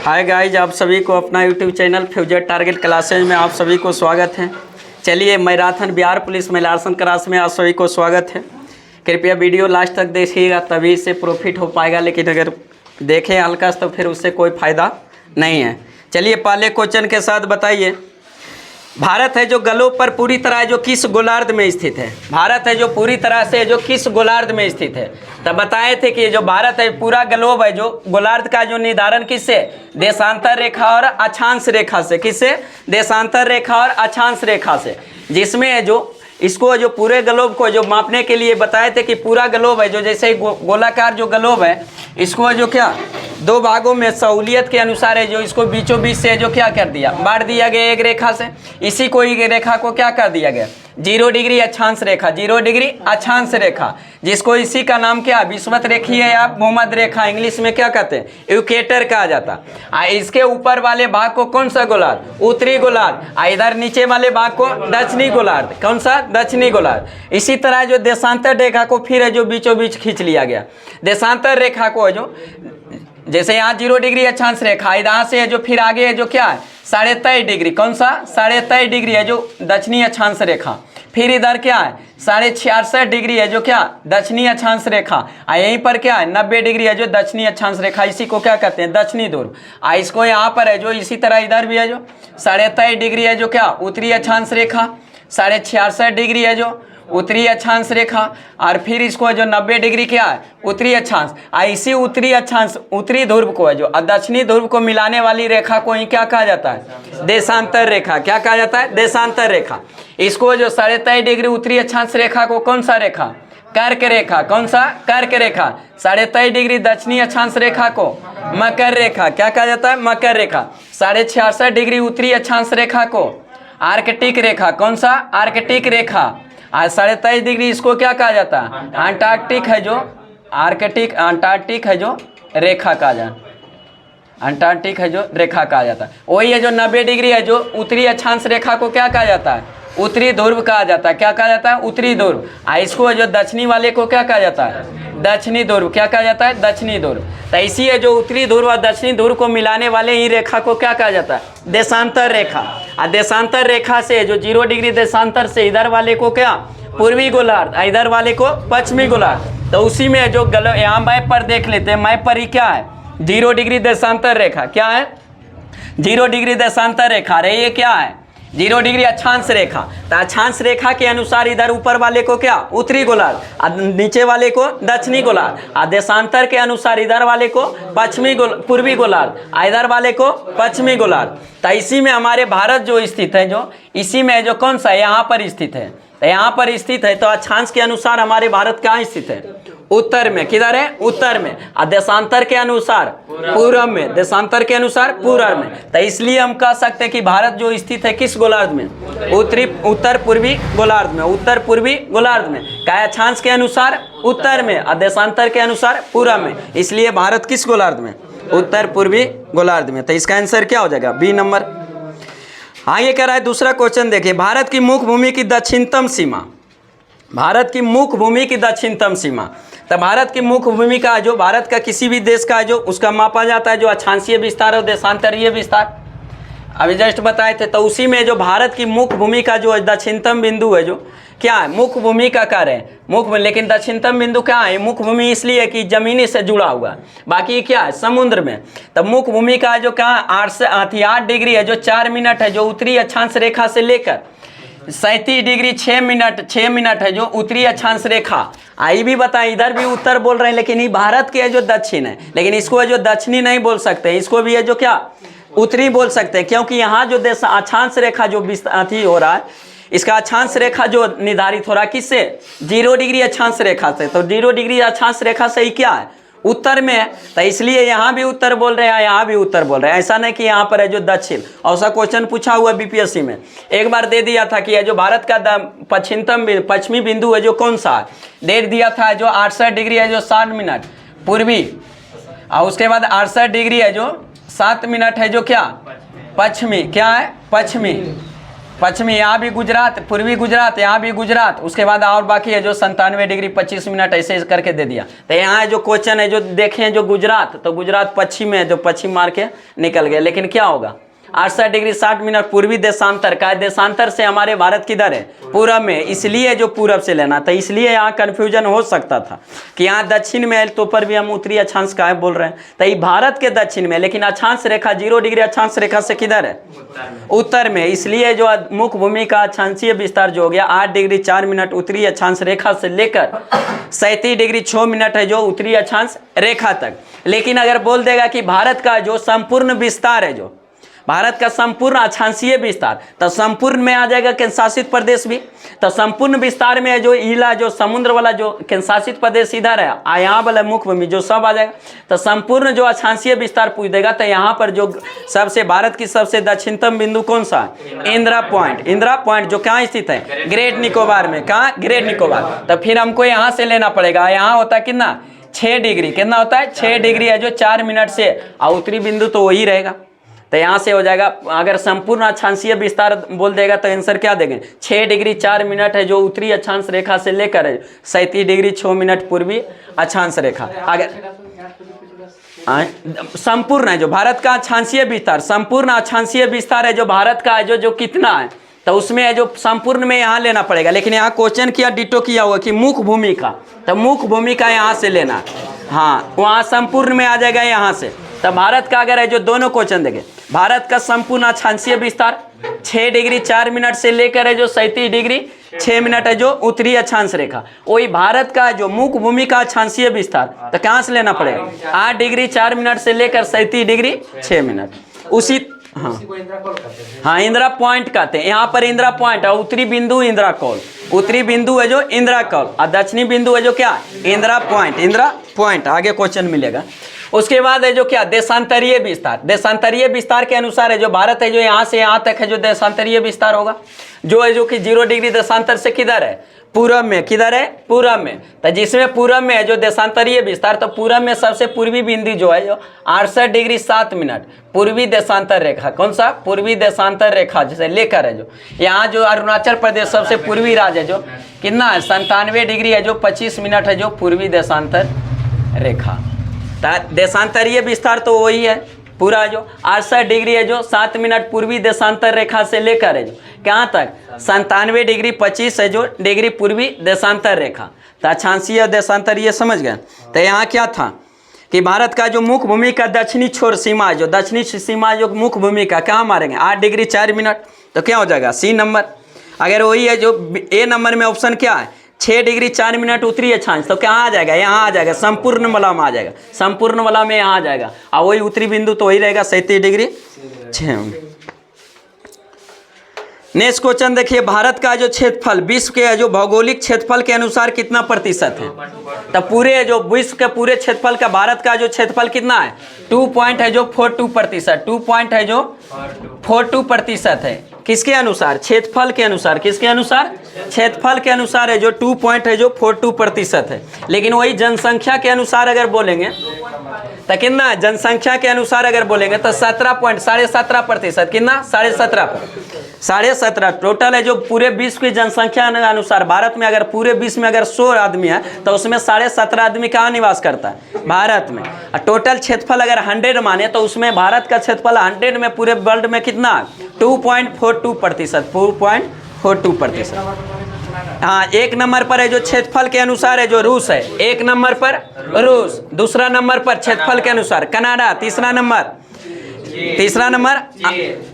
Hi guys, आप सभी को अपना YouTube channel future target classes में आप सभी को स्वागत है। चलिए, मैराथन बिहार पुलिस में लार्सन क्लास में आप सभी को स्वागत है। कृपया वीडियो लास्ट तक देखिएगा, तभी इससे प्रॉफिट हो पाएगा, लेकिन अगर देखें हल्का तो फिर उससे कोई फ़ायदा नहीं है। चलिए, पहले क्वेश्चन के साथ बताइए, भारत है जो ग्लोब पर पूरी तरह जो किस गोलार्ध में स्थित है? भारत है जो पूरी तरह से जो किस गोलार्ध में स्थित है? तब बताए थे कि जो भारत है पूरा ग्लोब है जो गोलार्ध का जो निर्धारण किससे? देशांतर रेखा और अक्षांश रेखा से। किससे? देशांतर रेखा और अक्षांश रेखा से। जिसमें जो इसको जो पूरे ग्लोब को जो मापने के लिए बताए थे कि पूरा ग्लोब है जो जैसे गोलाकार जो ग्लोब है, इसको जो क्या दो भागों में सहूलियत के अनुसार है जो इसको बीचों बीच से जो क्या कर दिया, बांट दिया गया एक रेखा से। इसी को ही रेखा को क्या कर दिया गया? 0 डिग्री अक्षांश रेखा। 0 डिग्री अक्षांश रेखा, जिसको इसी का नाम क्या? विषुवत रेखीय या भूमध्य रेखा, इंग्लिश में क्या कहते हैं? इक्वेटर कहा जाता। इसके ऊपर वाले भाग को कौन सा गोलार्ध? उत्तरी गोलार्ध। इधर नीचे वाले भाग को दक्षिणी गोलार्ध। कौन सा? दक्षिणी गोलार्ध। इसी तरह जो देशांतर रेखा को फिर है जो बीचों बीच खींच लिया गया। देशांतर रेखा को जो जैसे यहाँ 0 डिग्री अक्षांश रेखा, यहाँ से है जो फिर आगे है जो क्या है? 23.5 डिग्री। कौन सा? 23.5 डिग्री है जो दक्षिणी अक्षांश रेखा। फिर इधर क्या है? 66.5 डिग्री है जो क्या? दक्षिणी अक्षांश रेखा। यहीं पर क्या है? 90 डिग्री है जो दक्षिणी अक्षांश रेखा। इसी को क्या कहते हैं? दक्षिणी ध्रुव। इसको यहाँ पर है जो इसी तरह इधर भी है जो 23.5 डिग्री है जो क्या? उत्तरी अक्षांश रेखा। 66.5 डिग्री है जो उत्तरी अक्षांश रेखा। और फिर इसको जो 90 डिग्री क्या है? उत्तरी अक्षांश। इसी उत्तरी अक्षांश उत्तरी ध्रुव को है जो दक्षिणी ध्रुव को मिलाने वाली रेखा को ही क्या कहा जाता है? देशांतर रेखा। क्या कहा जाता है? देशांतर रेखा। इसको जो 23.5 डिग्री उत्तरी अक्षांश रेखा को कौन सा रेखा? कर्क रेखा। कौन सा? कर्क रेखा। 23.5 डिग्री दक्षिणी अक्षांश रेखा को मकर रेखा। क्या कहा जाता है? मकर रेखा। 66.5 डिग्री उत्तरी अक्षांश रेखा को आर्कटिक रेखा। कौन सा? आर्कटिक रेखा। 23.5 डिग्री इसको क्या कहा जाता है? अंटार्कटिक है जो आर्कटिक, अंटार्कटिक है जो रेखा कहा जाता। अंटार्कटिक है जो रेखा कहा जाता है। वही है जो 90 डिग्री है जो उत्तरी अक्षांश रेखा को क्या कहा जाता है? उत्तरी ध्रुव कहा जाता है। क्या कहा जाता है? उत्तरी ध्रुव। इसको जो दक्षिणी वाले को क्या कहा जाता है? दक्षिणी ध्रुव। क्या कहा जाता है? दक्षिणी ध्रुव। तो इसी है जो उत्तरी ध्रुव और दक्षिणी ध्रुव को मिलाने वाले ही रेखा को क्या कहा जाता है? देशांतर रेखा। और देशांतर रेखा से जो 0 डिग्री देशांतर से इधर वाले को क्या? पूर्वी गोलार्ध, इधर वाले को पश्चिमी गोलार्ध। तो उसी में जो यहाँ मैप पर देख लेते हैं, मैप पर ही क्या है? 0 डिग्री देशांतर रेखा। क्या है? 0 डिग्री देशांतर रेखा। रही ये क्या है? 0 डिग्री अक्षांश रेखा। तो अक्षांश रेखा के अनुसार इधर ऊपर वाले को क्या? उत्तरी गोलार्ध, और नीचे वाले को दक्षिणी गोलार्ध। और देशांतर के अनुसार इधर वाले को पूर्वी गोलार्ध, इधर वाले को पश्चिमी गोलार्ध। तो इसी में हमारे भारत जो स्थित है जो इसी में जो कौन सा? यहाँ पर स्थित है। तो यहाँ पर स्थित है। तो अक्षांश के अनुसार हमारे भारत कहाँ स्थित है? उत्तर में। किधर है? उत्तर में। और देशांतर के अनुसार पूर्व में। देशांतर के अनुसार पूर्व में। तो इसलिए हम कह सकते हैं कि भारत जो स्थित है किस गोलार्ध में? उत्तर पूर्वी गोलार्ध में। उत्तर पूर्वी गोलार्ध में। क्या? अक्षांश के अनुसार उत्तर में और देशांतर के अनुसार पूर्व में। इसलिए भारत किस गोलार्ध में? उत्तर पूर्वी गोलार्ध में। तो इसका आंसर क्या हो जाएगा? B number. आगे कह रहा है दूसरा क्वेश्चन, देखिए, भारत की मुख्य भूमि की दक्षिणतम सीमा। भारत की मुख्य भूमि की दक्षिणतम सीमा। तो भारत की मुख्य भूमि का जो भारत का किसी भी देश का जो उसका मापा जाता है जो अक्षांशीय विस्तार और देशांतरीय विस्तार अभी जस्ट बताए थे। तो उसी में जो भारत की मुख्य भूमि का जो दक्षिणतम बिंदु है जो क्या है? मुख्य भूमि का कार्य है मुख्य, लेकिन दक्षिणतम बिंदु क्या है? मुख्य भूमि इसलिए कि जमीनी से जुड़ा हुआ, बाकी क्या है? समुद्र में। तब मुख्य भूमि का जो क्या? 8 डिग्री है जो 4 मिनट है जो उत्तरी अक्षांश रेखा से लेकर 37 डिग्री 6 मिनट है जो उत्तरी अक्षांश रेखा। आई भी बताएं, इधर भी उत्तर बोल रहे हैं, लेकिन ये भारत के है जो दक्षिण है, लेकिन इसको है जो दक्षिणी नहीं बोल सकते, इसको भी है जो क्या? उत्तरी बोल सकते हैं। क्योंकि यहाँ जो देश अक्षांश रेखा जो अथी हो रहा है, इसका अक्षांश रेखा जो निर्धारित हो रहा है किससे? 0 डिग्री अक्षांश रेखा से। तो 0 डिग्री अक्षांश रेखा से ही क्या है? उत्तर में है। तो इसलिए यहाँ भी उत्तर बोल रहे हैं, यहाँ भी उत्तर बोल रहे हैं। ऐसा नहीं कि यहाँ पर है जो दक्षिण। और सा क्वेश्चन पूछा हुआ बीपीएससी में एक बार दे दिया था कि ये जो भारत का पश्चिमी बिंदु है जो कौन सा है? दे दिया था जो 68 डिग्री है जो 60 मिनट पूर्वी, और उसके बाद 68 डिग्री है जो 7 मिनट है जो क्या? पश्चिमी। क्या है? पश्चिमी। पश्चिमी, यहाँ भी गुजरात, पूर्वी गुजरात, यहाँ भी गुजरात, उसके बाद और बाकी है जो 97 डिग्री 25 मिनट ऐसे करके दे दिया। तो यहाँ जो क्वेश्चन है जो देखे हैं जो गुजरात, तो गुजरात पश्चिम है, जो पश्चिम मार के निकल गए। लेकिन क्या होगा 68 डिग्री 60 मिनट पूर्वी देशांतर का, देशांतर से हमारे भारत किधर है, पूरब में, इसलिए जो पूरब से लेना था। इसलिए यहाँ कन्फ्यूजन हो सकता था कि यहाँ दक्षिण में है तो पर भी हम उत्तरी अक्षांश का है बोल रहे हैं, तो ये भारत के दक्षिण में, लेकिन अक्षांश रेखा 0 डिग्री अक्षांश रेखा से किधर है, उत्तर में। इसलिए जो मुख्य भूमि का अक्षांशीय विस्तार जो हो गया 8 डिग्री 4 मिनट उत्तरी अक्षांश रेखा से लेकर 37 डिग्री 6 मिनट है जो उत्तरी अक्षांश रेखा तक। लेकिन अगर बोल देगा कि भारत का जो संपूर्ण विस्तार है, जो भारत का संपूर्ण अक्षांशीय विस्तार, तो संपूर्ण में आ जाएगा केंद्र शासित प्रदेश भी। तो संपूर्ण विस्तार में जो इला जो समुद्र वाला जो केंद्र शासित प्रदेश इधर है, यहाँ वाला मुख्य भूमि जो सब आ जाएगा। तो संपूर्ण जो अक्षांशीय विस्तार पूछ देगा, तो यहाँ पर जो सबसे भारत की सबसे दक्षिणतम बिंदु कौन सा है, इंदिरा पॉइंट। इंदिरा पॉइंट जो कहाँ स्थित है, ग्रेट निकोबार में। कहाँ, ग्रेट निकोबार। तो फिर हमको यहाँ से लेना पड़ेगा, यहाँ होता है कितना 6 डिग्री, कितना होता है 6 डिग्री है जो 4 मिनट से, और उत्तरी बिंदु तो वही रहेगा। तो यहाँ से हो जाएगा, अगर संपूर्ण अक्षांशीय विस्तार बोल देगा तो आंसर क्या देंगे, 6 डिग्री 4 मिनट है जो उत्तरी अक्षांश रेखा से लेकर है 37 डिग्री 6 मिनट पूर्वी अक्षांश रेखा। अगर संपूर्ण है जो भारत का अक्षांशीय विस्तार, संपूर्ण अक्षांशीय विस्तार है जो भारत का है जो कितना है, तो उसमें है जो संपूर्ण में यहाँ लेना पड़ेगा। लेकिन यहाँ क्वेश्चन किया डिटो किया हुआ कि मुख्य भूमि का, तो मुख्य भूमि का यहाँ से लेना, हाँ वहाँ संपूर्ण में आ जाएगा यहाँ से। तो भारत का अगर है जो दोनों क्वेश्चन देंगे, भारत का संपूर्ण अक्षांशीय विस्तार 6 डिग्री 4 मिनट से लेकर है जो 37 डिग्री 6 मिनट है जो उत्तरी अक्षांश रेखा, वही भारत का जो मुख्य भूमि का अक्षांशीय विस्तार, तो कहाँ से लेना पड़ेगा 8 डिग्री 4 मिनट से लेकर 37 डिग्री 6 मिनट। उसी हाँ इंदिरा पॉइंट कहते हैं, यहाँ पर इंदिरा पॉइंट है, उत्तरी बिंदु इंदिरा कौल, उत्तरी बिंदु है जो इंदिरा कौल, और दक्षिणी बिंदु है जो क्या, इंदिरा पॉइंट। इंदिरा पॉइंट आगे क्वेश्चन मिलेगा। उसके बाद है जो क्या, देशांतरीय विस्तार। देशांतरीय विस्तार के अनुसार है जो भारत है जो यहाँ से यहाँ तक है जो देशांतरीय विस्तार होगा, जो है जो कि 0 डिग्री देशांतर से किधर है, पूरब में। किधर है, पूरब में। तो जिसमें पूरब में है जो देशांतरीय विस्तार, तो पूरब में सबसे पूर्वी बिंदु जो है जो 68 डिग्री 7 मिनट पूर्वी देशांतर रेखा, कौन सा, पूर्वी देशांतर रेखा जिसे लेकर है जो यहाँ जो अरुणाचल प्रदेश सबसे पूर्वी राज्य है जो कितना है 97 डिग्री है जो 25 मिनट है जो पूर्वी देशांतर रेखा। देशांतरीय विस्तार तो वही है पूरा जो 68 डिग्री है जो 7 मिनट पूर्वी देशांतर रेखा से लेकर है जो कहाँ तक 97 डिग्री 25 है जो डिग्री पूर्वी देशांतर रेखा। तो अक्षांशीय देशांतरीय समझ गए। तो यहाँ क्या था कि भारत का जो मुख्य भूमि का दक्षिणी छोर सीमा है जो दक्षिणी सीमा जो मुख्य भूमि का कहाँ मारेंगे 8 डिग्री 4 मिनट, तो क्या हो जाएगा सी नंबर। अगर वही है जो ए नंबर में ऑप्शन क्या है 6 डिग्री 4 मिनट उत्तरी अक्षांश, तो कहाँ आ जाएगा, यहाँ आ जाएगा संपूर्ण वाला में आ जाएगा, संपूर्ण वाला में यहाँ आ जाएगा, और वही उत्तरी बिंदु तो वही रहेगा 37 डिग्री 6। नेक्स्ट क्वेश्चन देखिए, भारत का जो क्षेत्रफल विश्व के जो भौगोलिक क्षेत्रफल के अनुसार कितना प्रतिशत है। तो पूरे जो विश्व के पूरे क्षेत्रफल का भारत का जो क्षेत्रफल कितना है 2.42%, 2.42% है। किसके अनुसार, क्षेत्रफल के अनुसार। किसके अनुसार, क्षेत्रफल के अनुसार है जो 2.42% है। लेकिन वही जनसंख्या के अनुसार अगर बोलेंगे तो कितना, जनसंख्या के अनुसार अगर बोलेंगे तो 17.17%, कितना 17.17 टोटल है जो पूरे विश्व की जनसंख्या के अनुसार। भारत में अगर पूरे विश्व में अगर 100 आदमी है तो उसमें 17.5 आदमी कहाँ निवास करता है, भारत में। और टोटल क्षेत्रफल अगर 100 माने तो उसमें भारत का क्षेत्रफल 100 में पूरे वर्ल्ड में कितना 2.42%, 2.42%। हाँ, 1 नंबर पर है जो क्षेत्रफल के अनुसार है जो रूस है, 1 नंबर पर रूस। दूसरा नंबर पर क्षेत्रफल के अनुसार कनाडा, तीसरा नंबर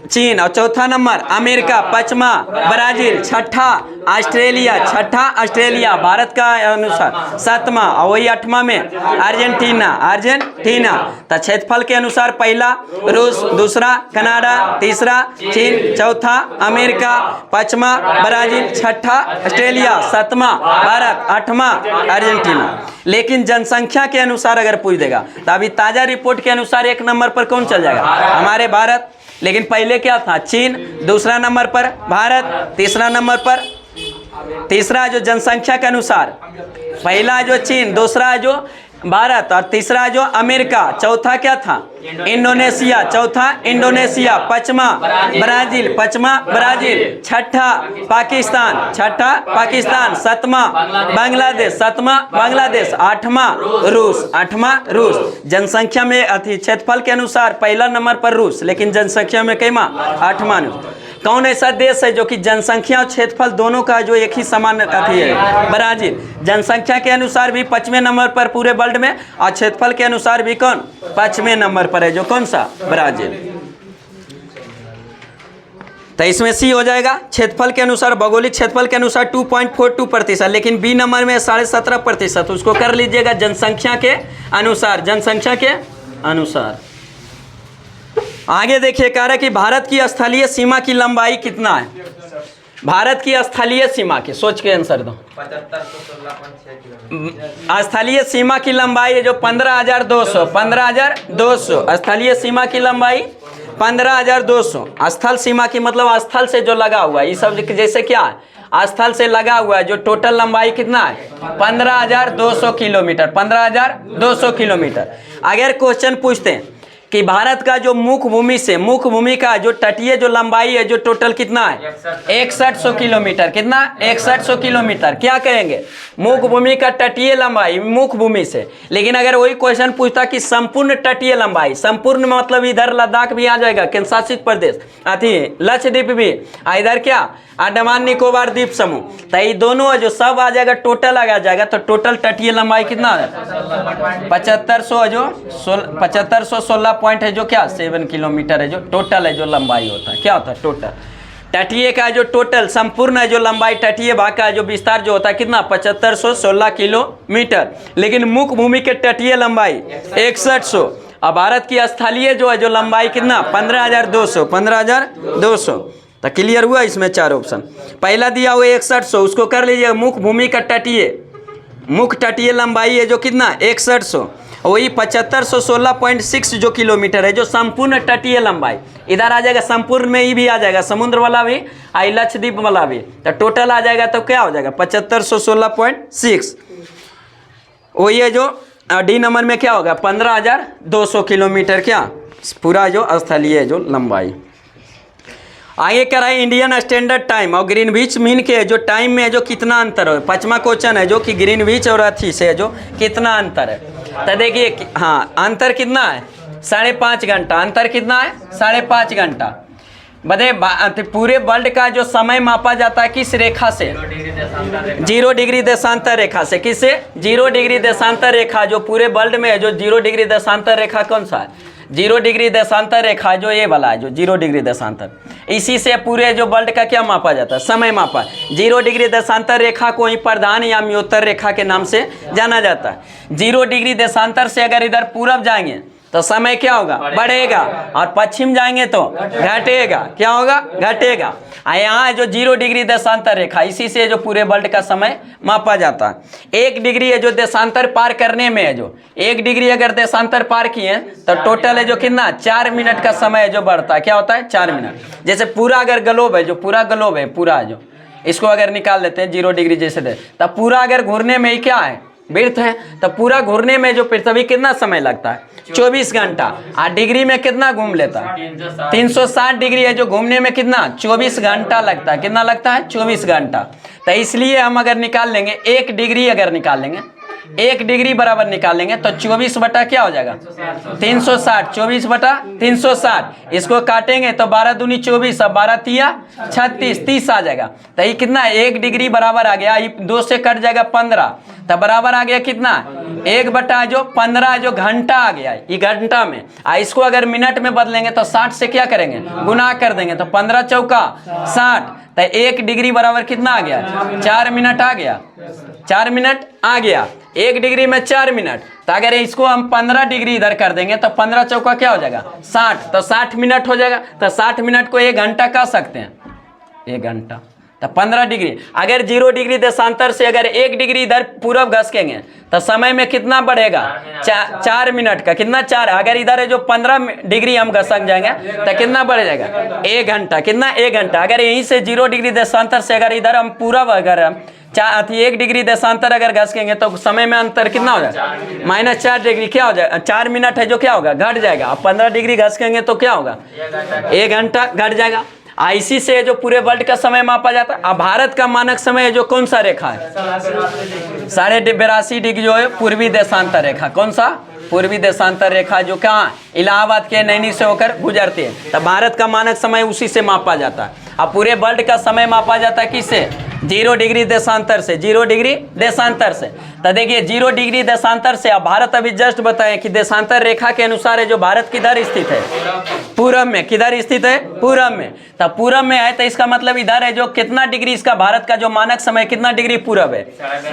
चीन, और चौथा नंबर अमेरिका, पांचवा ब्राजील, छठा ऑस्ट्रेलिया भारत का अनुसार, सातवां, और वही 8वां में अर्जेंटीना। तो क्षेत्रफल के अनुसार पहला रूस, दूसरा कनाडा, तीसरा चीन, चौथा अमेरिका, पांचवा ब्राजील, छठा ऑस्ट्रेलिया, सातवां भारत, 8वां अर्जेंटीना। लेकिन जनसंख्या के अनुसार अगर पूछ देगा तो अभी ताजा रिपोर्ट के अनुसार 1 नंबर पर कौन चल जाएगा, हमारे भारत। लेकिन पहले क्या था, चीन, दूसरा नंबर पर भारत, तीसरा नंबर पर, तीसरा जो जनसंख्या के अनुसार पहला जो चीन, दूसरा जो भारत, और तीसरा जो अमेरिका, चौथा क्या था इंडोनेशिया, चौथा इंडोनेशिया, पांचवा ब्राजील, पांचवा ब्राजील, छठा पाकिस्तान, सातवां बांग्लादेश, सातवां बांग्लादेश, आठवां रूस। जनसंख्या में अति क्षेत्रफल के अनुसार पहला नंबर पर रूस, लेकिन जनसंख्या में कैमा 8वां। कौन ऐसा देश है जो कि जनसंख्या और क्षेत्रफल दोनों का जो एक ही समान अति है? ब्राजील। जनसंख्या के अनुसार भी 5वें नंबर पर पूरे वर्ल्ड में, और क्षेत्रफल के अनुसार भी कौन 5वें नंबर पर है, जो कौन सा? ब्राजील। तो इसमें सी हो जाएगा। क्षेत्रफल के अनुसार, भौगोलिक क्षेत्रफल के अनुसार 2.42%, लेकिन बी नंबर में 17.5%, उसको कर लीजिएगा जनसंख्या के अनुसार, जनसंख्या के अनुसार। आगे देखिए, कह रहा है कि भारत की स्थलीय सीमा की लंबाई कितना है? भारत की स्थलीय सीमा की, सोच के आंसर दो। 7516.6 किलोमीटर। स्थलीय सीमा की लंबाई है जो 15,200 स्थलीय सीमा की लंबाई 15,200। स्थल सीमा की मतलब स्थल से जो लगा हुआ है, ये सब जैसे क्या है, स्थल से लगा हुआ है, जो टोटल लंबाई कितना है 15,200 किलोमीटर, 15,200 किलोमीटर। अगर क्वेश्चन पूछते हैं कि भारत का जो मुख्य भूमि का जो तटीय जो लंबाई है, जो टोटल कितना है 6100 किलोमीटर, कितना 6100 किलोमीटर, क्या कहेंगे मुख्य भूमि का तटीय लंबाई मुख्य भूमि से। लेकिन अगर वही क्वेश्चन पूछता कि संपूर्ण तटीय लंबाई, संपूर्ण मतलब इधर लद्दाख भी आ जाएगा, केंद्र शासित प्रदेश, अति लक्षद्वीप भी, इधर क्या अंडमान निकोबार द्वीप समूह, तो ये दोनों जो सब आ जाएगा, टोटल आ जाएगा। तो टोटल तटीय लंबाई कितना है 7500, जो 7516 पॉइंट है, जो क्या 7 किलोमीटर है, जो टोटल है, जो लंबाई होता है, क्या होता है टोटल तटीय का जो टोटल संपूर्ण है, जो लंबाई तटीय भाग का जो विस्तार जो होता है कितना 7516 किलोमीटर। लेकिन मुख्य भूमि के तटीय लंबाई 6100। अब भारत की स्थलीय जो है जो लंबाई कितना 15,200। तो क्लियर हुआ? इसमें 4 ऑप्शन। पहला दिया हुआ 6100, उसको कर लीजिएगा मुख्य भूमि का मुख्य तटीय लंबाई है जो कितना 6100, वही 7516.6 जो किलोमीटर है, जो संपूर्ण तटीय लंबाई इधर आ जाएगा, संपूर्ण में ही भी आ जाएगा, समुद्र वाला भी और लक्षद्वीप वाला भी, तो टोटल आ जाएगा। तो क्या हो जाएगा 7516.6। वही है जो डी नंबर में क्या होगा 15,200 किलोमीटर, क्या पूरा जो स्थलीय जो लंबाई। आगे कराए इंडियन स्टैंडर्ड टाइम और ग्रीनविच मीन के जो टाइम में जो कितना अंतर है। 5वां क्वेश्चन है जो कि ग्रीनविच और अथी से जो कितना अंतर है। तो देखिए, हाँ अंतर कितना है 5.5 घंटा। अंतर कितना है 5.5 घंटा। बता पूरे वर्ल्ड का जो समय मापा जाता है किस रेखा से? 0 डिग्री देशांतर रेखा से। किससे? 0 डिग्री देशांतर रेखा जो पूरे वर्ल्ड में है, जो 0 डिग्री देशांतर रेखा कौन सा है? 0 डिग्री देशांतर रेखा जो ये वाला है, जो 0 डिग्री देशांतर, इसी से पूरे जो वर्ल्ड का क्या मापा जाता है? समय मापा। 0 डिग्री देशांतर रेखा को ही प्रधान या म्योत्तर रेखा के नाम से जाना जाता है। 0 डिग्री देशांतर से अगर इधर पूरब जाएंगे तो समय क्या होगा? बढ़ेगा, और पश्चिम जाएंगे तो घटेगा। क्या होगा? घटेगा। यहाँ जो 0 डिग्री देशांतर रेखा, इसी से जो पूरे वर्ल्ड का समय मापा जाता है। 1 डिग्री है जो देशांतर पार करने में है, जो 1 डिग्री अगर देशांतर पार किए तो टोटल है जो कितना 4 मिनट का समय जो बढ़ता है। क्या होता है? 4 मिनट। जैसे पूरा अगर ग्लोब है, जो पूरा ग्लोब है, पूरा जो इसको अगर निकाल लेते हैं 0 डिग्री जैसे दे, तब पूरा अगर घूरने में ही क्या है वृत्त है, तो पूरा घूरने में जो पृथ्वी कितना समय लगता है? 24 घंटा। 8 डिग्री में कितना घूम लेता है? 360 डिग्री है जो घूमने में कितना 24 घंटा लगता है। कितना लगता है? 24 घंटा। तो इसलिए हम अगर निकाल लेंगे 1 डिग्री, अगर निकाल लेंगे 1 डिग्री बराबर निकालेंगे तो 24 बटा क्या हो जाएगा 360। 24 बटा 360, इसको काटेंगे तो 12 दूनी 24, अब 12 तिया 36, 30 आ जाएगा। तो ये कितना 1 डिग्री बराबर आ गया, ये 2 से कट जाएगा 15, तो बराबर आ गया कितना 1 बटा जो 15 जो घंटा आ गया ये घंटा में। इसको अगर मिनट में बदलेंगे तो 60 से क्या करेंगे गुना कर देंगे, तो 15 चौका 60, तो 1 डिग्री बराबर कितना आ गया 4 मिनट आ गया। 4 मिनट आ गया 1 डिग्री में 4 मिनट। तो अगर इसको हम 15 डिग्री इधर कर देंगे तो 15 चौका क्या हो जाएगा 60, तो 60 मिनट हो जाएगा। तो 60 मिनट को 1 घंटा कह सकते हैं, 1 घंटा। तो 15 डिग्री। अगर 0 डिग्री देशांतर से अगर 1 डिग्री इधर पूरब घसकेंगे तो समय में कितना बढ़ेगा? 4 मिनट का। कितना? 4। अगर इधर है जो 15 डिग्री हम घसक जाएंगे तो कितना बढ़ जाएगा? 1 घंटा। कितना? 1 घंटा। अगर यहीं से 0 डिग्री देशांतर से अगर इधर हम पूरब अगर 1 डिग्री देशांतर अगर घसकेंगे तो समय में अंतर कितना हो जाएगा? -4 डिग्री। क्या हो जाएगा? 4 मिनट है जो क्या होगा? घट जाएगा। अब 15 डिग्री घसकेंगे तो क्या होगा? 1 घंटा घट जाएगा। IC से जो पूरे वर्ल्ड का समय मापा जाता है। अब भारत का मानक समय जो कौन सा रेखा है? 82.5 डिग्री जो है पूर्वी देशांतर रेखा। कौन सा? पूर्वी देशांतर रेखा जो कहाँ? इलाहाबाद के नैनी से होकर गुजरती है। तब भारत का मानक समय उसी से मापा जाता है। अब पूरे वर्ल्ड का समय मापा जाता है किससे? 0 डिग्री देशांतर से। 0 डिग्री देशांतर से। तो देखिए 0 डिग्री देशांतर से। अब भारत अभी जस्ट बताएं कि देशांतर रेखा के अनुसार है जो भारत किधर स्थित है? पूरब में। किधर स्थित है? पूरब में। तब पूरब में है तो इसका मतलब इधर है जो कितना डिग्री इसका भारत का जो मानक समय कितना डिग्री पूरब है?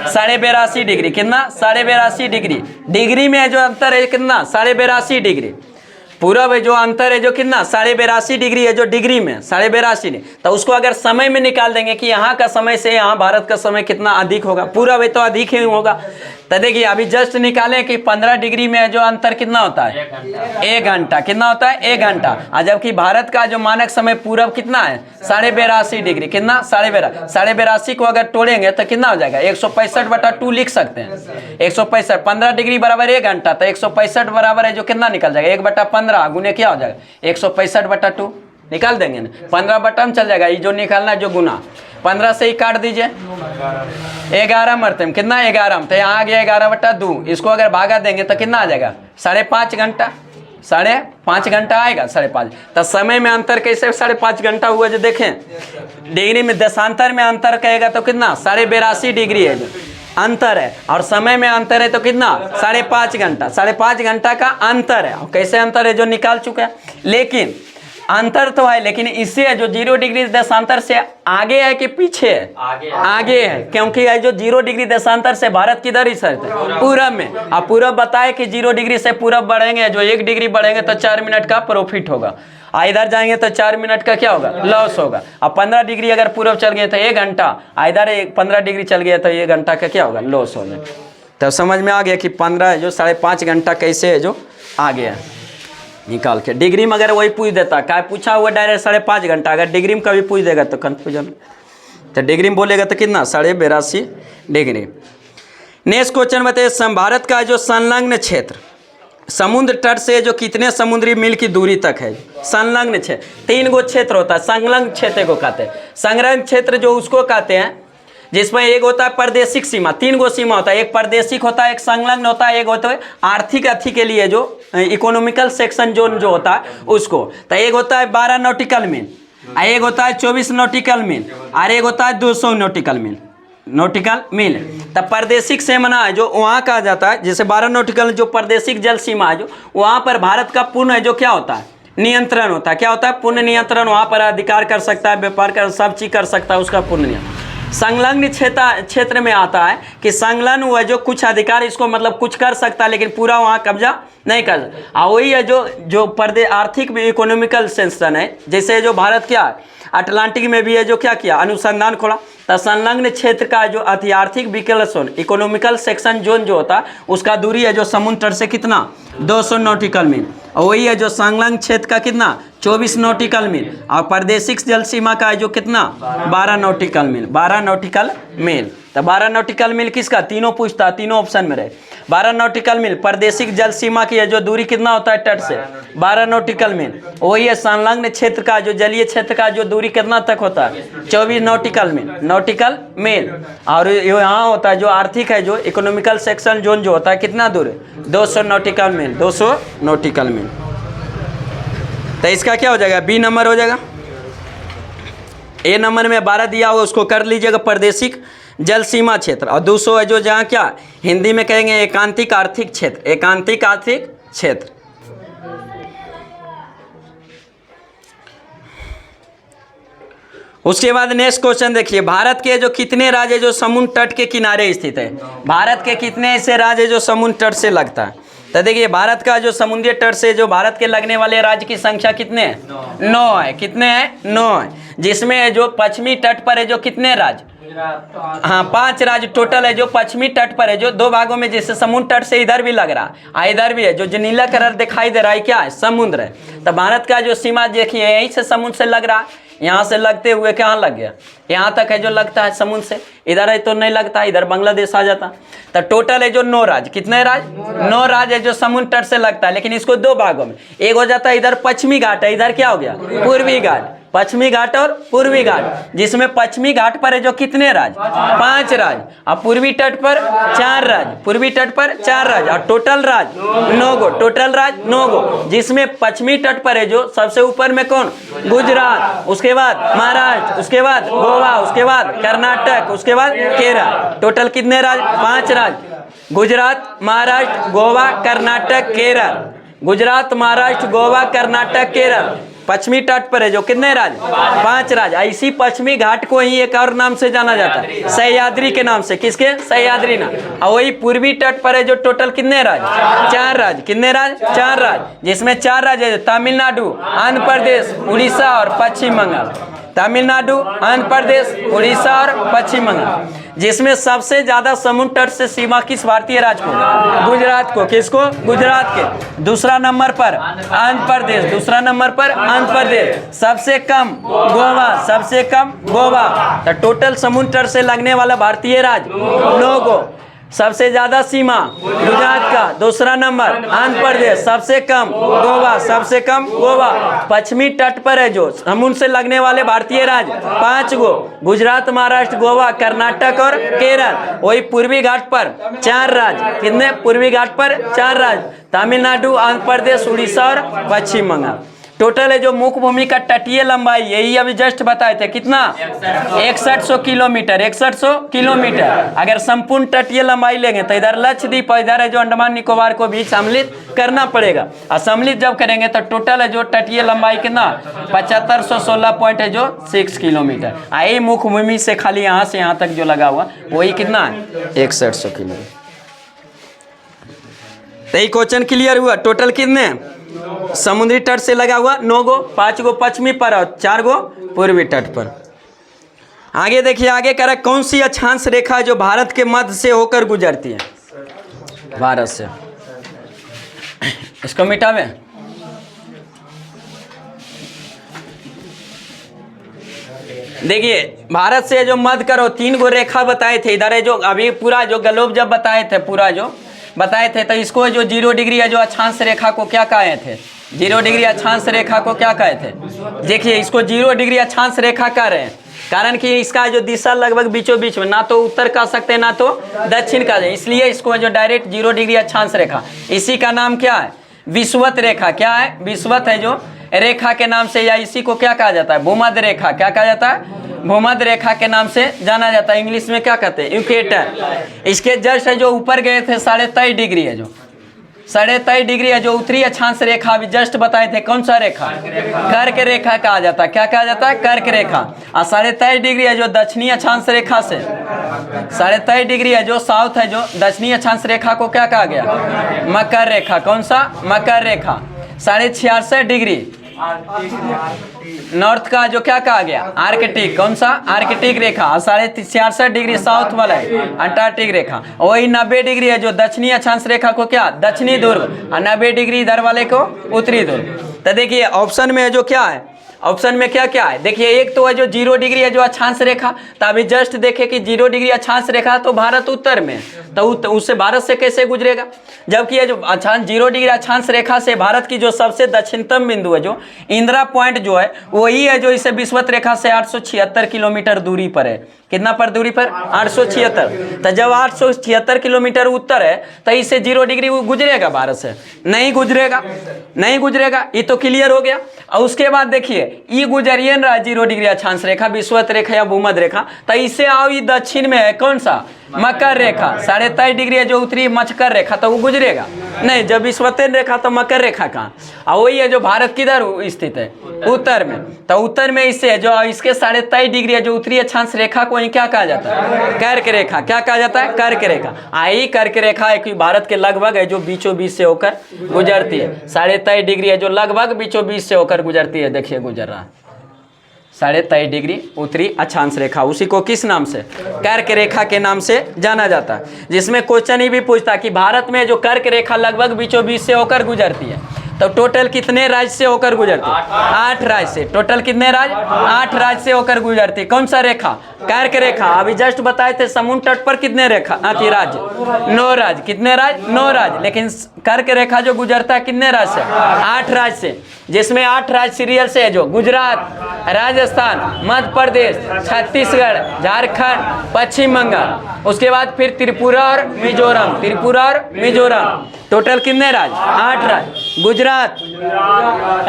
82.5 डिग्री। कितना? 82.5 डिग्री। डिग्री में जो अंतर है कितना? 82.5 डिग्री। पूरब है जो अंतर है जो कितना? 82.5 डिग्री है जो डिग्री में 82.5 नहीं। तो उसको अगर समय में निकाल देंगे कि यहाँ का समय से यहाँ भारत का समय कितना अधिक होगा? पूरब है तो अधिक ही होगा। तो देखिए अभी जस्ट निकालें कि 15 डिग्री में जो अंतर कितना होता है? 1 घंटा। कितना होता है? 1 घंटा। और जबकि भारत का जो मानक समय पूरब कितना है? 82.5 डिग्री। कितना? 82.5 को अगर तोड़ेंगे तो कितना हो जाएगा? 165/2 लिख सकते हैं। 165। 15 डिग्री बराबर 1 घंटा। तो 165 बराबर है जो कितना निकल जाएगा? 1/15 गुने क्या हो जाएगा? 165/2 निकाल देंगे ना। 15 बटा में चल जाएगा। ये जो निकालना है जो गुना 15 से ही काट दीजिए। 11 मरते में कितना? 11। तो यहाँ आ गया 11/2। इसको अगर भागा देंगे तो कितना आ जाएगा? 5.5 घंटा। 5.5 घंटा आएगा। 5.5। तो समय में अंतर कैसे 5.5 घंटा हुआ जो देखें? डिग्री में देशांतर में अंतर कहेगा तो कितना? 82.5 डिग्री है जो अंतर है। और समय में अंतर है तो कितना? 5.5 घंटा। 5.5 घंटा का अंतर है। कैसे अंतर है जो निकाल चुका है। लेकिन अंतर तो है, लेकिन इससे जो 0 डिग्री देशांतर से आगे है कि पीछे है? आगे है। क्योंकि जो 0 डिग्री देशांतर से भारत किधर ही स्थित है? पूरब में। अब पूरब बताए कि 0 डिग्री से पूरब बढ़ेंगे जो 1 डिग्री बढ़ेंगे तो 4 मिनट का प्रॉफिट होगा। इधर जाएंगे तो 4 मिनट का क्या होगा? लॉस होगा। अब 15 डिग्री अगर पूरब चल गए तो 1 घंटा। इधर 15 डिग्री चल गया तो 1 घंटा का क्या होगा? लॉस होगा। तो समझ में आ गया कि 15 जो 5.5 घंटा कैसे है जो आ गया निकाल के। डिग्री में अगर वही पूछ देता, क्या पूछा हुआ डायरेक्ट 5.5 घंटा। अगर डिग्री में कभी पूछ देगा तो कंफ्यूजन। तो डिग्री में बोलेगा तो कितना? 82.5 डिग्री। नेक्स्ट क्वेश्चन बताइए, भारत का जो संलग्न क्षेत्र समुद्र तट से जो कितने समुद्री मील की दूरी तक है? संलग्न क्षेत्र 3 गो क्षेत्र होता है। संलग्न क्षेत्र को कहते हैं। संलग्न क्षेत्र जो उसको कहते हैं जिसमें एक होता है प्रादेशिक सीमा। 3 गो सीमा होता है। एक प्रादेशिक होता है, एक संलग्न होता है, एक होता है आर्थिक अथी के लिए जो इकोनॉमिकल सेक्शन जोन जो होता है उसको। तो एक होता है 12 नॉटिकल मील, एक होता है 24 नॉटिकल मील, और एक होता है 200 नॉटिकल मील। तब प्रादेशिक सीमा है जो वहाँ कहा जाता है। जैसे 12 नॉटिकल जो प्रादेशिक जल सीमा है जो वहाँ पर भारत का पूर्ण है जो क्या होता है? नियंत्रण होता है। क्या होता है? पूर्ण नियंत्रण। वहाँ पर अधिकार कर सकता है, व्यापार कर, सब चीज कर सकता है, उसका पूर्ण नियंत्रण। संलग्न क्षेत्र में आता है कि संलग्न हुआ जो कुछ अधिकार इसको मतलब कुछ कर सकता है लेकिन पूरा वहाँ कब्जा नहीं कर सकता। वही है जो आर्थिक इकोनॉमिकल सेक्शन है। जैसे जो भारत क्या अटलांटिक में भी है जो क्या किया? अनुसंधान खोला। तो संलग्न क्षेत्र का जो आर्थिक विकल्प इकोनॉमिकल सेक्शन जोन जो होता है उसका दूरी है जो समुद्र तट से कितना? 200 नॉटिकल मील। और वही है जो संलग्न क्षेत्र का कितना? 24 नॉटिकल मील। और प्रादेशिक जल सीमा का है जो कितना? 12 नॉटिकल मील। 12 नॉटिकल मील। तो 12 नॉटिकल मील किसका? तीनों पूछता, तीनों ऑप्शन में रहे। 12 नॉटिकल मील प्रादेशिक जल सीमा की है जो दूरी कितना होता है तट से? 12 नॉटिकल मील। वही है संलग्न क्षेत्र का जो जलीय क्षेत्र का जो दूरी कितना तक होता है? 24 नॉटिकल मील। और यहाँ होता है जो आर्थिक है जो इकोनॉमिकल सेक्शन जोन जो होता है कितना दूर है? 200 नॉटिकल मील। 200 नॉटिकल मील। तो इसका क्या हो जाएगा? बी नंबर हो जाएगा। ए नंबर में 12 दिया हुआ उसको कर लीजिएगा प्रादेशिक जल सीमा क्षेत्र। और 200 है जो जहाँ क्या हिंदी में कहेंगे एकांतिक आर्थिक क्षेत्र। एकांतिक आर्थिक क्षेत्र। उसके बाद नेक्स्ट क्वेश्चन देखिए, भारत के जो कितने राज्य जो समुद्र तट के किनारे स्थित है? भारत के कितने ऐसे राज्य जो समुद्र तट से लगता है? तो देखिए भारत का जो समुद्री तट से जो भारत के लगने वाले राज्य की संख्या कितने हैं? 9 है। कितने हैं? 9 है। जिसमें जो पश्चिमी तट पर है जो कितने राज्य? हाँ 5 राज्य टोटल है जो पश्चिमी तट पर है, जो 2 भागों में, जैसे समुद्र तट से इधर भी लग रहा है, इधर भी है, जो नीला कलर दिखाई दे रहा है क्या है? समुद्र है। तो भारत का जो सीमा देखिए यहीं से समुद्र से लग रहा है, यहाँ से लगते हुए कहाँ लग गया? यहाँ तक है जो लगता है समुद्र से, इधर है तो नहीं लगता, इधर बांग्लादेश आ जाता। तो टोटल है जो 9 राज्य। कितने राज्य? 9 राज्य है जो समुद्र तट से लगता है, लेकिन इसको 2 भागों में, एक हो जाता है इधर पश्चिमी घाट है, इधर क्या हो गया? पूर्वी घाट। पश्चिमी घाट और पूर्वी घाट, जिसमें पश्चिमी घाट पर है जो कितने राज्य? 5 राज्य। और पूर्वी तट पर 4 राज्य। पूर्वी तट पर 4 राज्य और टोटल राज्य 9 गो। टोटल राज्य 9 गो, जिसमें पश्चिमी तट पर है जो सबसे ऊपर में कौन? गुजरात, उसके बाद महाराष्ट्र, उसके बाद गोवा, उसके बाद कर्नाटक, उसके बाद केरल। टोटल कितने राज्य? 5 राज्य। गुजरात, महाराष्ट्र, गोवा, कर्नाटक, केरल। गुजरात, महाराष्ट्र, गोवा, कर्नाटक, केरल। पश्चिमी तट पर है जो कितने राज्य? 5 राज्य। इसी पश्चिमी घाट को ही एक और नाम से जाना जाता है, सह्याद्री के नाम से। किसके? सह्याद्री नाम। और वही पूर्वी तट पर है जो टोटल कितने राज्य? 4 राज्य। कितने राज्य? 4 राज्य, जिसमें 4 राज्य है तमिलनाडु, आंध्र प्रदेश, उड़ीसा और पश्चिम बंगाल। तमिलनाडु, आंध्र प्रदेश, उड़ीसा और पश्चिम बंगाल। जिसमें सबसे ज्यादा समुद्र तट से सीमा किस भारतीय राज्य को? गुजरात को। किसको? गुजरात के। दूसरा नंबर पर आंध्र प्रदेश। दूसरा नंबर पर आंध्र प्रदेश। सबसे कम गोवा। सबसे कम गोवा। तो टोटल समुद्र तट से लगने वाला भारतीय राज्य 9 गो। सबसे ज्यादा सीमा गुजरात का, दूसरा नंबर आंध्र प्रदेश, सबसे कम गोवा, सबसे कम गोवा। पश्चिमी तट पर है जो समुद्र से लगने वाले भारतीय राज्य 5 गो, गुजरात, महाराष्ट्र, गोवा, कर्नाटक और केरल। वही पूर्वी घाट पर 4 राज्य। कितने? पूर्वी घाट पर 4 राज्य, तमिलनाडु, आंध्र प्रदेश, उड़ीसा और पश्चिम बंगाल। टोटल है जो मुख्य भूमि का तटीय लंबाई, यही अभी जस्ट बताए थे, कितना? 6100 किलोमीटर। 6100 किलोमीटर। अगर संपूर्ण तटीय लंबाई लेंगे तो इधर लक्षद्वीप, इधर है जो अंडमान निकोबार को भी सम्मिलित करना पड़ेगा। और सम्मिलित जब करेंगे तो टोटल है जो तटीय लंबाई कितना? 7516.6 किलोमीटर। यही मुख्य भूमि से खाली यहाँ से यहाँ तक जो लगा हुआ वही कितना है? 6100 किलोमीटर। तो ये क्वेश्चन क्लियर हुआ। टोटल कितने समुद्री तट से लगा हुआ? 9 गो, 5 गो पश्चिमी पर और 4 गो पूर्वी तट पर। आगे देखिए, आगे कह रहा है कौन सी अक्षांश रेखा जो भारत के मध्य से होकर गुजरती है? भारत से। इसको मिटावे। देखिए भारत से जो मध्य करो 3 गो रेखा बताए थे। इधर है जो अभी पूरा जो ग्लोब जब बताए थे, पूरा जो बताए थे, तो इसको जो 0 डिग्री है जो अक्षांश रेखा को क्या कहे थे? 0 डिग्री अक्षांश रेखा को क्या कहे थे? देखिए इसको 0 डिग्री अक्षांश रेखा कह रहे हैं, कारण कि इसका जो दिशा लगभग बीचों बीच में, ना तो उत्तर कह सकते हैं ना तो दक्षिण कह सकते, इसलिए इसको जो डायरेक्ट 0 डिग्री अक्षांश रेखा, इसी का नाम क्या है? विषुवत रेखा। क्या है? विषुवत है जो रेखा के नाम से, या इसी को क्या कहा जाता है? भूमध्य रेखा। क्या कहा जाता है? भूमध्य रेखा के नाम से जाना जाता है। इंग्लिश में क्या कहते हैं? इक्वेटर। इसके जस्ट है जो ऊपर गए थे 23.5 डिग्री है, जो 23.5 डिग्री है जो उत्तरी अक्षांश रेखा अभी जस्ट बताए थे। कौन सा रेखा? कर्क रेखा कहा जाता है। क्या कहा जाता है? कर्क रेखा। और 23.5 डिग्री है जो दक्षिणी अक्षांश रेखा से, 23.5 डिग्री है जो साउथ है जो दक्षिणी अक्षांश रेखा को क्या कहा गया? मकर रेखा। कौन सा? मकर रेखा। 66.5 डिग्री नॉर्थ का जो क्या कहा गया? आर्कटिक। कौन सा? आर्कटिक रेखा। 66.5 डिग्री साउथ वाला है अंटार्कटिक रेखा। वही 90 डिग्री है जो दक्षिणी अक्षांश रेखा को क्या? दक्षिणी ध्रुव। और 90 डिग्री इधर वाले को उत्तरी ध्रुव। तो देखिए ऑप्शन में जो क्या है, ऑप्शन में क्या क्या है? देखिए एक तो है जो 0 डिग्री है जो अक्षांश रेखा, तो अभी जस्ट देखे कि 0 डिग्री अक्षांश रेखा तो भारत उत्तर में, तो उससे भारत से कैसे गुजरेगा? जबकि ये जो 0 डिग्री अक्षांश रेखा से भारत की जो सबसे दक्षिणतम बिंदु है जो इंदिरा पॉइंट जो है वही है जो इसे विषुवत रेखा से 876 किलोमीटर दूरी पर है। कितना पर दूरी पर? 876। तो जब 876 किलोमीटर उत्तर है तो इसे 0 डिग्री गुजरेगा भारत से? नहीं गुजरेगा, नहीं गुजरेगा। ये तो क्लियर हो गया। और उसके बाद देखिए ई गुजरिए न रहा 0 डिग्री अक्षांश रेखा, विषुवत रेखा या भूमध्य रेखा, तो इससे आओ ये दक्षिण में है कौन सा, मकर रेखा, 23.5 डिग्री है जो उत्तरी मकर रेखा, तो वो गुजरेगा नहीं। जब विषुवत रेखा तो मकर रेखा कहाँ, और वही है जो भारत किधर स्थित है, उत्तर में, तो उत्तर में इससे जो इसके 23.5 डिग्री है जो उत्तरी अक्षांश रेखा को वही क्या कहा जाता है, कर्क रेखा। क्या कहा जाता है, कर्क रेखा। आई कर्क रेखा है कि भारत के लगभग है जो बीचों बीच से होकर गुजरती है, 23.5 डिग्री है जो लगभग बीचों बीच से होकर गुजरती है। देखिए गुजर रहा है 23.5 डिग्री उत्तरी अक्षांश रेखा, उसी को किस नाम से, कर्क रेखा के नाम से जाना जाता है। जिसमें क्वेश्चन ही भी पूछता कि भारत में जो कर्क रेखा लगभग बीचों बीच से होकर गुजरती है, तो टोटल कितने राज्य से होकर गुजरती है, 8 राज्य से। टोटल कितने राज्य, 8 राज्य से होकर गुजरती। कौन सा रेखा, कर्क रेखा। अभी जस्ट बताए थे समुद्र तट पर कितने रेखा राज्य, 9 राज्य। कितने राज्य, 9 राज्य। लेकिन कर्क रेखा जो गुजरता है कितने राज्य से, 8 राज्य से। जिसमें 8 राज्य सीरियल से है जो गुजरात, राजस्थान, मध्य प्रदेश, छत्तीसगढ़, झारखंड, पश्चिम बंगाल, उसके बाद फिर त्रिपुरा और मिजोरम, त्रिपुरा और मिजोरम। टोटल कितने राज्य, 8 राज्य। गुजरात,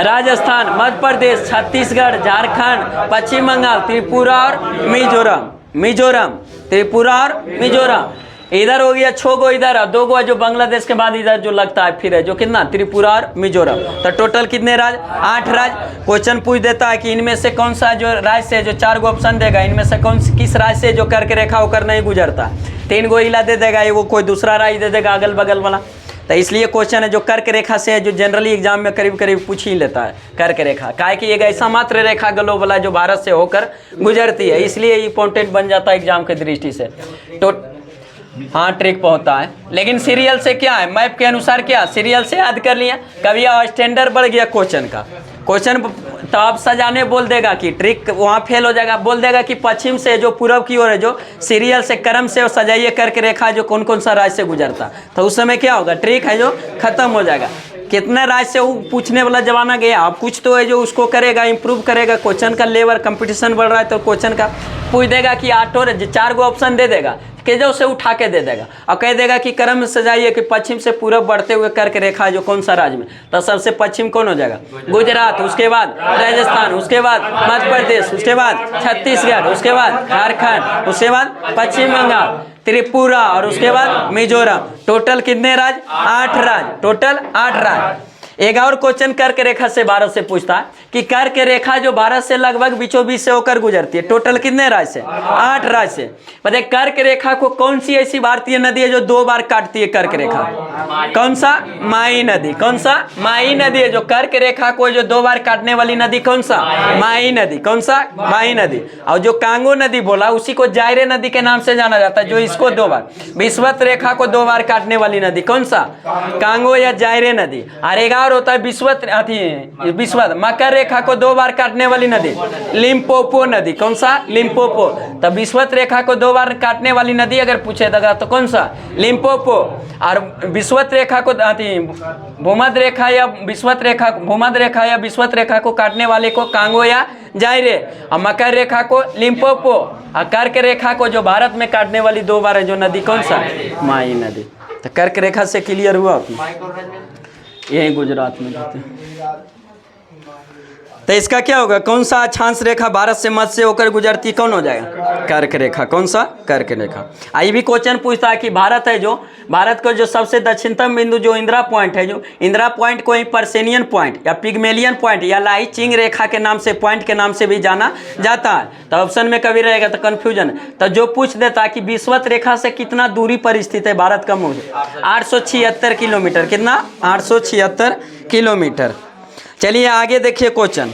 राजस्थान, मध्य प्रदेश, छत्तीसगढ़, झारखंड, पश्चिम बंगाल, त्रिपुरा और मिजोरम, मिजोरम, त्रिपुरा और मिजोरम। इधर हो गया 6 गो, इधर 2 गो जो बांग्लादेश के बाद इधर जो लगता है फिर है जो कितना, त्रिपुरा और मिजोरम। तो टोटल कितने राज्य, 8 राज्य। क्वेश्चन पूछ देता है कि इनमें से कौन सा जो राज्य से जो 4 गो ऑप्शन देगा, इनमें से किस राज्य से जो कर्क रेखा होकर नहीं गुजरता। 3 गो इला दे देगा, वो कोई दूसरा राज्य दे देगा अगल बगल वाला। तो इसलिए क्वेश्चन है जो कर्क रेखा से है जो जनरली एग्जाम में करीब करीब पूछ ही लेता है, कर्क रेखा। काहे कि एक ऐसा मात्र रेखा गलो वाला जो भारत से होकर गुजरती है, इसलिए इंपॉर्टेंट बन जाता है एग्जाम की दृष्टि से। तो हाँ ट्रिक पहुंचता है। लेकिन सीरियल से क्या है, मैप के अनुसार क्या, सीरियल से याद कर लिया। कभी स्टैंडर्ड बढ़ गया क्वेश्चन का, क्वेश्चन तो आप सजाने बोल देगा कि ट्रिक वहाँ फेल हो जाएगा। बोल देगा कि पश्चिम से जो पूरब की ओर है जो सीरियल से क्रम से सजाइए करके रेखा जो कौन कौन सा राज्य से गुजरता, तो उस समय क्या होगा, ट्रिक है जो खत्म हो जाएगा। कितना राज्य से वो पूछने वाला जमाना गया। अब कुछ तो है जो उसको करेगा, इंप्रूव करेगा। क्वेश्चन का लेवल कंपटीशन बढ़ रहा है तो क्वेश्चन का पूछ देगा कि 4 गो ऑप्शन दे देगा कि जो उसे उठा के दे देगा और कह देगा कि क्रम में सजाइए कि पश्चिम से पूरब बढ़ते हुए कर्क रेखा जो कौन सा राज्य में, तो सबसे पश्चिम कौन हो जाएगा, गुजरात, उसके बाद राजस्थान, उसके बाद मध्य प्रदेश, उसके बाद छत्तीसगढ़, उसके बाद झारखंड, उसके बाद पश्चिम बंगाल, त्रिपुरा और उसके बाद मिजोरम। टोटल कितने राज्य, 8 राज्य। टोटल 8 राज्य। एक और क्वेश्चन कर्क रेखा से भारत से पूछता है कि कर्क रेखा जो भारत से लगभग बीचों बीच से होकर गुजरती है, टोटल कितने राज्य से, 8 राज्य से। बताइए कर्क रेखा को कौन सी ऐसी भारतीय नदी है जो 2 बार काटती है कर्क रेखा, कौन सा, माई नदी। कौन सा, माई नदी है जो कर्क रेखा को जो 2 बार काटने वाली नदी, कौन सा, माई नदी। कौन सा, माई नदी। और जो कांगो नदी बोला उसी को जायरे नदी के नाम से जाना जाता है, जो इसको 2 बार, विषुवत रेखा को 2 बार काटने वाली नदी, कौन सा, कांगो या जायरे नदी। और होता है विषुवत विषुवत मकर रेखा को 2 बार काटने वाली नदी, लिम्पोपो नदी। कौन सा, लिम्पोपो। तब विषुवत रेखा को 2 बार काटने वाली नदी अगर पूछेगा तो कौन सा, लिम्पोपो। और विषुवत रेखा को भूमध्य रेखा या विषुवत रेखा, भूमध्य रेखा या विषुवत रेखा को काटने वाले को कांगो या जायरे, और मकर रेखा को लिम्पोपो, और कर्क रेखा को जो भारत में काटने वाली 2 बार है जो नदी, कौन सा, माई नदी। तो कर्क रेखा से क्लियर हुआ यही गुजरात में रहते हैं। तो इसका क्या होगा, कौन सा अक्षांश रेखा भारत से मध्य से होकर गुजरती, कौन हो जाएगा, कर्क रेखा। कौन सा, कर्क रेखा। आई भी क्वेश्चन पूछता है कि भारत है जो, भारत का जो सबसे दक्षिणतम बिंदु जो इंदिरा पॉइंट है, जो इंदिरा पॉइंट को ही पर्सेनियन पॉइंट या पिग्मेलियन पॉइंट या लाई चिंग रेखा के नाम से, पॉइंट के नाम से भी जाना जाता है। तो ऑप्शन में कभी रहेगा तो कन्फ्यूजन। तो जो पूछ देता है कि विषुवत रेखा से कितना दूरी पर स्थित है भारत का मूल, 876 किलोमीटर। कितना, 876 किलोमीटर। चलिए आगे देखिए क्वेश्चन।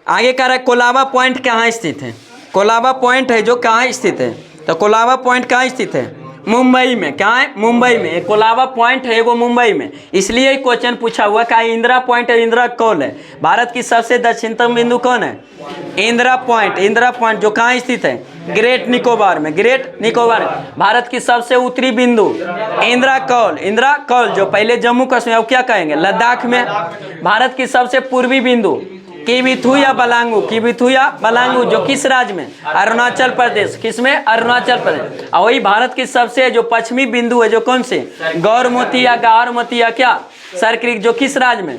आगे कह रहा है कोलाबा पॉइंट कहाँ स्थित है। कोलाबा पॉइंट है जो कहाँ स्थित है, तो कोलाबा पॉइंट कहाँ स्थित है, मुंबई में। कहाँ है, मुंबई में। कोलाबा पॉइंट है वो मुंबई में, इसलिए क्वेश्चन पूछा हुआ कि इंदिरा पॉइंट है, इंदिरा कौन है, भारत की सबसे दक्षिणतम बिंदु कौन है, इंदिरा पॉइंट। इंदिरा पॉइंट जो कहाँ स्थित है, ग्रेट निकोबार में। ग्रेट निकोबार। भारत की सबसे उत्तरी बिंदु इंदिरा कौल, इंदिरा कौल जो पहले जम्मू कश्मीर, अब क्या कहेंगे, लद्दाख में। भारत की सबसे पूर्वी बिंदु किबिथु या बलांगू, किबिथु या बलांगू जो किस राज्य में, अरुणाचल प्रदेश। किसमें, अरुणाचल प्रदेश। और वही भारत की सबसे जो पश्चिमी बिंदु है जो कौन से, गौरमती या गारमती या क्या, सर क्रीक जो किस राज्य में?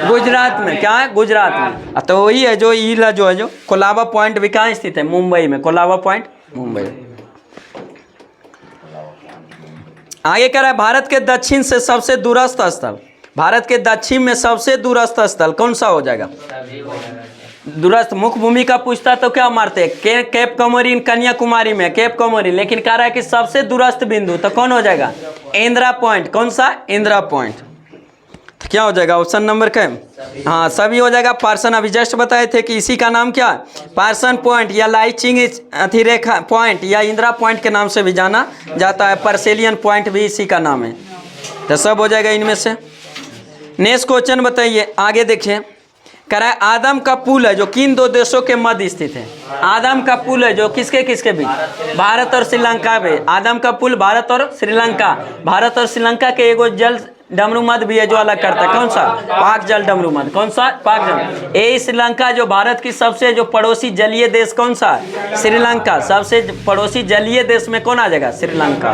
गुजरात में। क्या है? गुजरात में। तो वही है जो ईला जो है जो कोलाबा पॉइंट भी कहाँ स्थित है? मुंबई में। कोलाबा पॉइंट मुंबई। आगे कह रहा है भारत के दक्षिण से सबसे दूरस्थ स्थल, भारत के दक्षिण में सबसे दूरस्थ स्थल कौन सा हो जाएगा? दूरस्थ मुख्य भूमि का पूछता तो क्या मारते? कैप कमोरिन कन्याकुमारी में, कैप कमोरिन। लेकिन कह रहा है कि सबसे दूरस्थ बिंदु तो कौन हो जाएगा? इंदिरा पॉइंट। कौन सा? इंदिरा पॉइंट। तो क्या हो जाएगा? ऑप्शन नंबर क्या? हाँ सभी हो जाएगा। पार्सन अभी जस्ट बताए थे कि इसी का नाम क्या है? पार्सन पॉइंट या लाइचिंग अतिरेखा पॉइंट या इंदिरा पॉइंट के नाम से भी जाना जाता है। पर्सेलियन पॉइंट भी इसी का नाम है। तो सब हो जाएगा इनमें से। नेक्स्ट क्वेश्चन बताइए, आगे देखिए। कह रहा है आदम का पुल है जो किन दो देशों के मध्य स्थित है? आदम का पुल है जो किसके किसके बीच? भारत और श्रीलंका में। आदम का पुल भारत और श्रीलंका, भारत और श्रीलंका के एगो जल डमरू मध्य भी है जो अलग करता है। कौन सा? पाक जल डमरू मध्य। कौन सा? पाक जल। ये श्रीलंका जो भारत की सबसे जो पड़ोसी जलीय देश कौन सा? श्रीलंका। सबसे पड़ोसी जलीय देश में कौन आ जाएगा? श्रीलंका।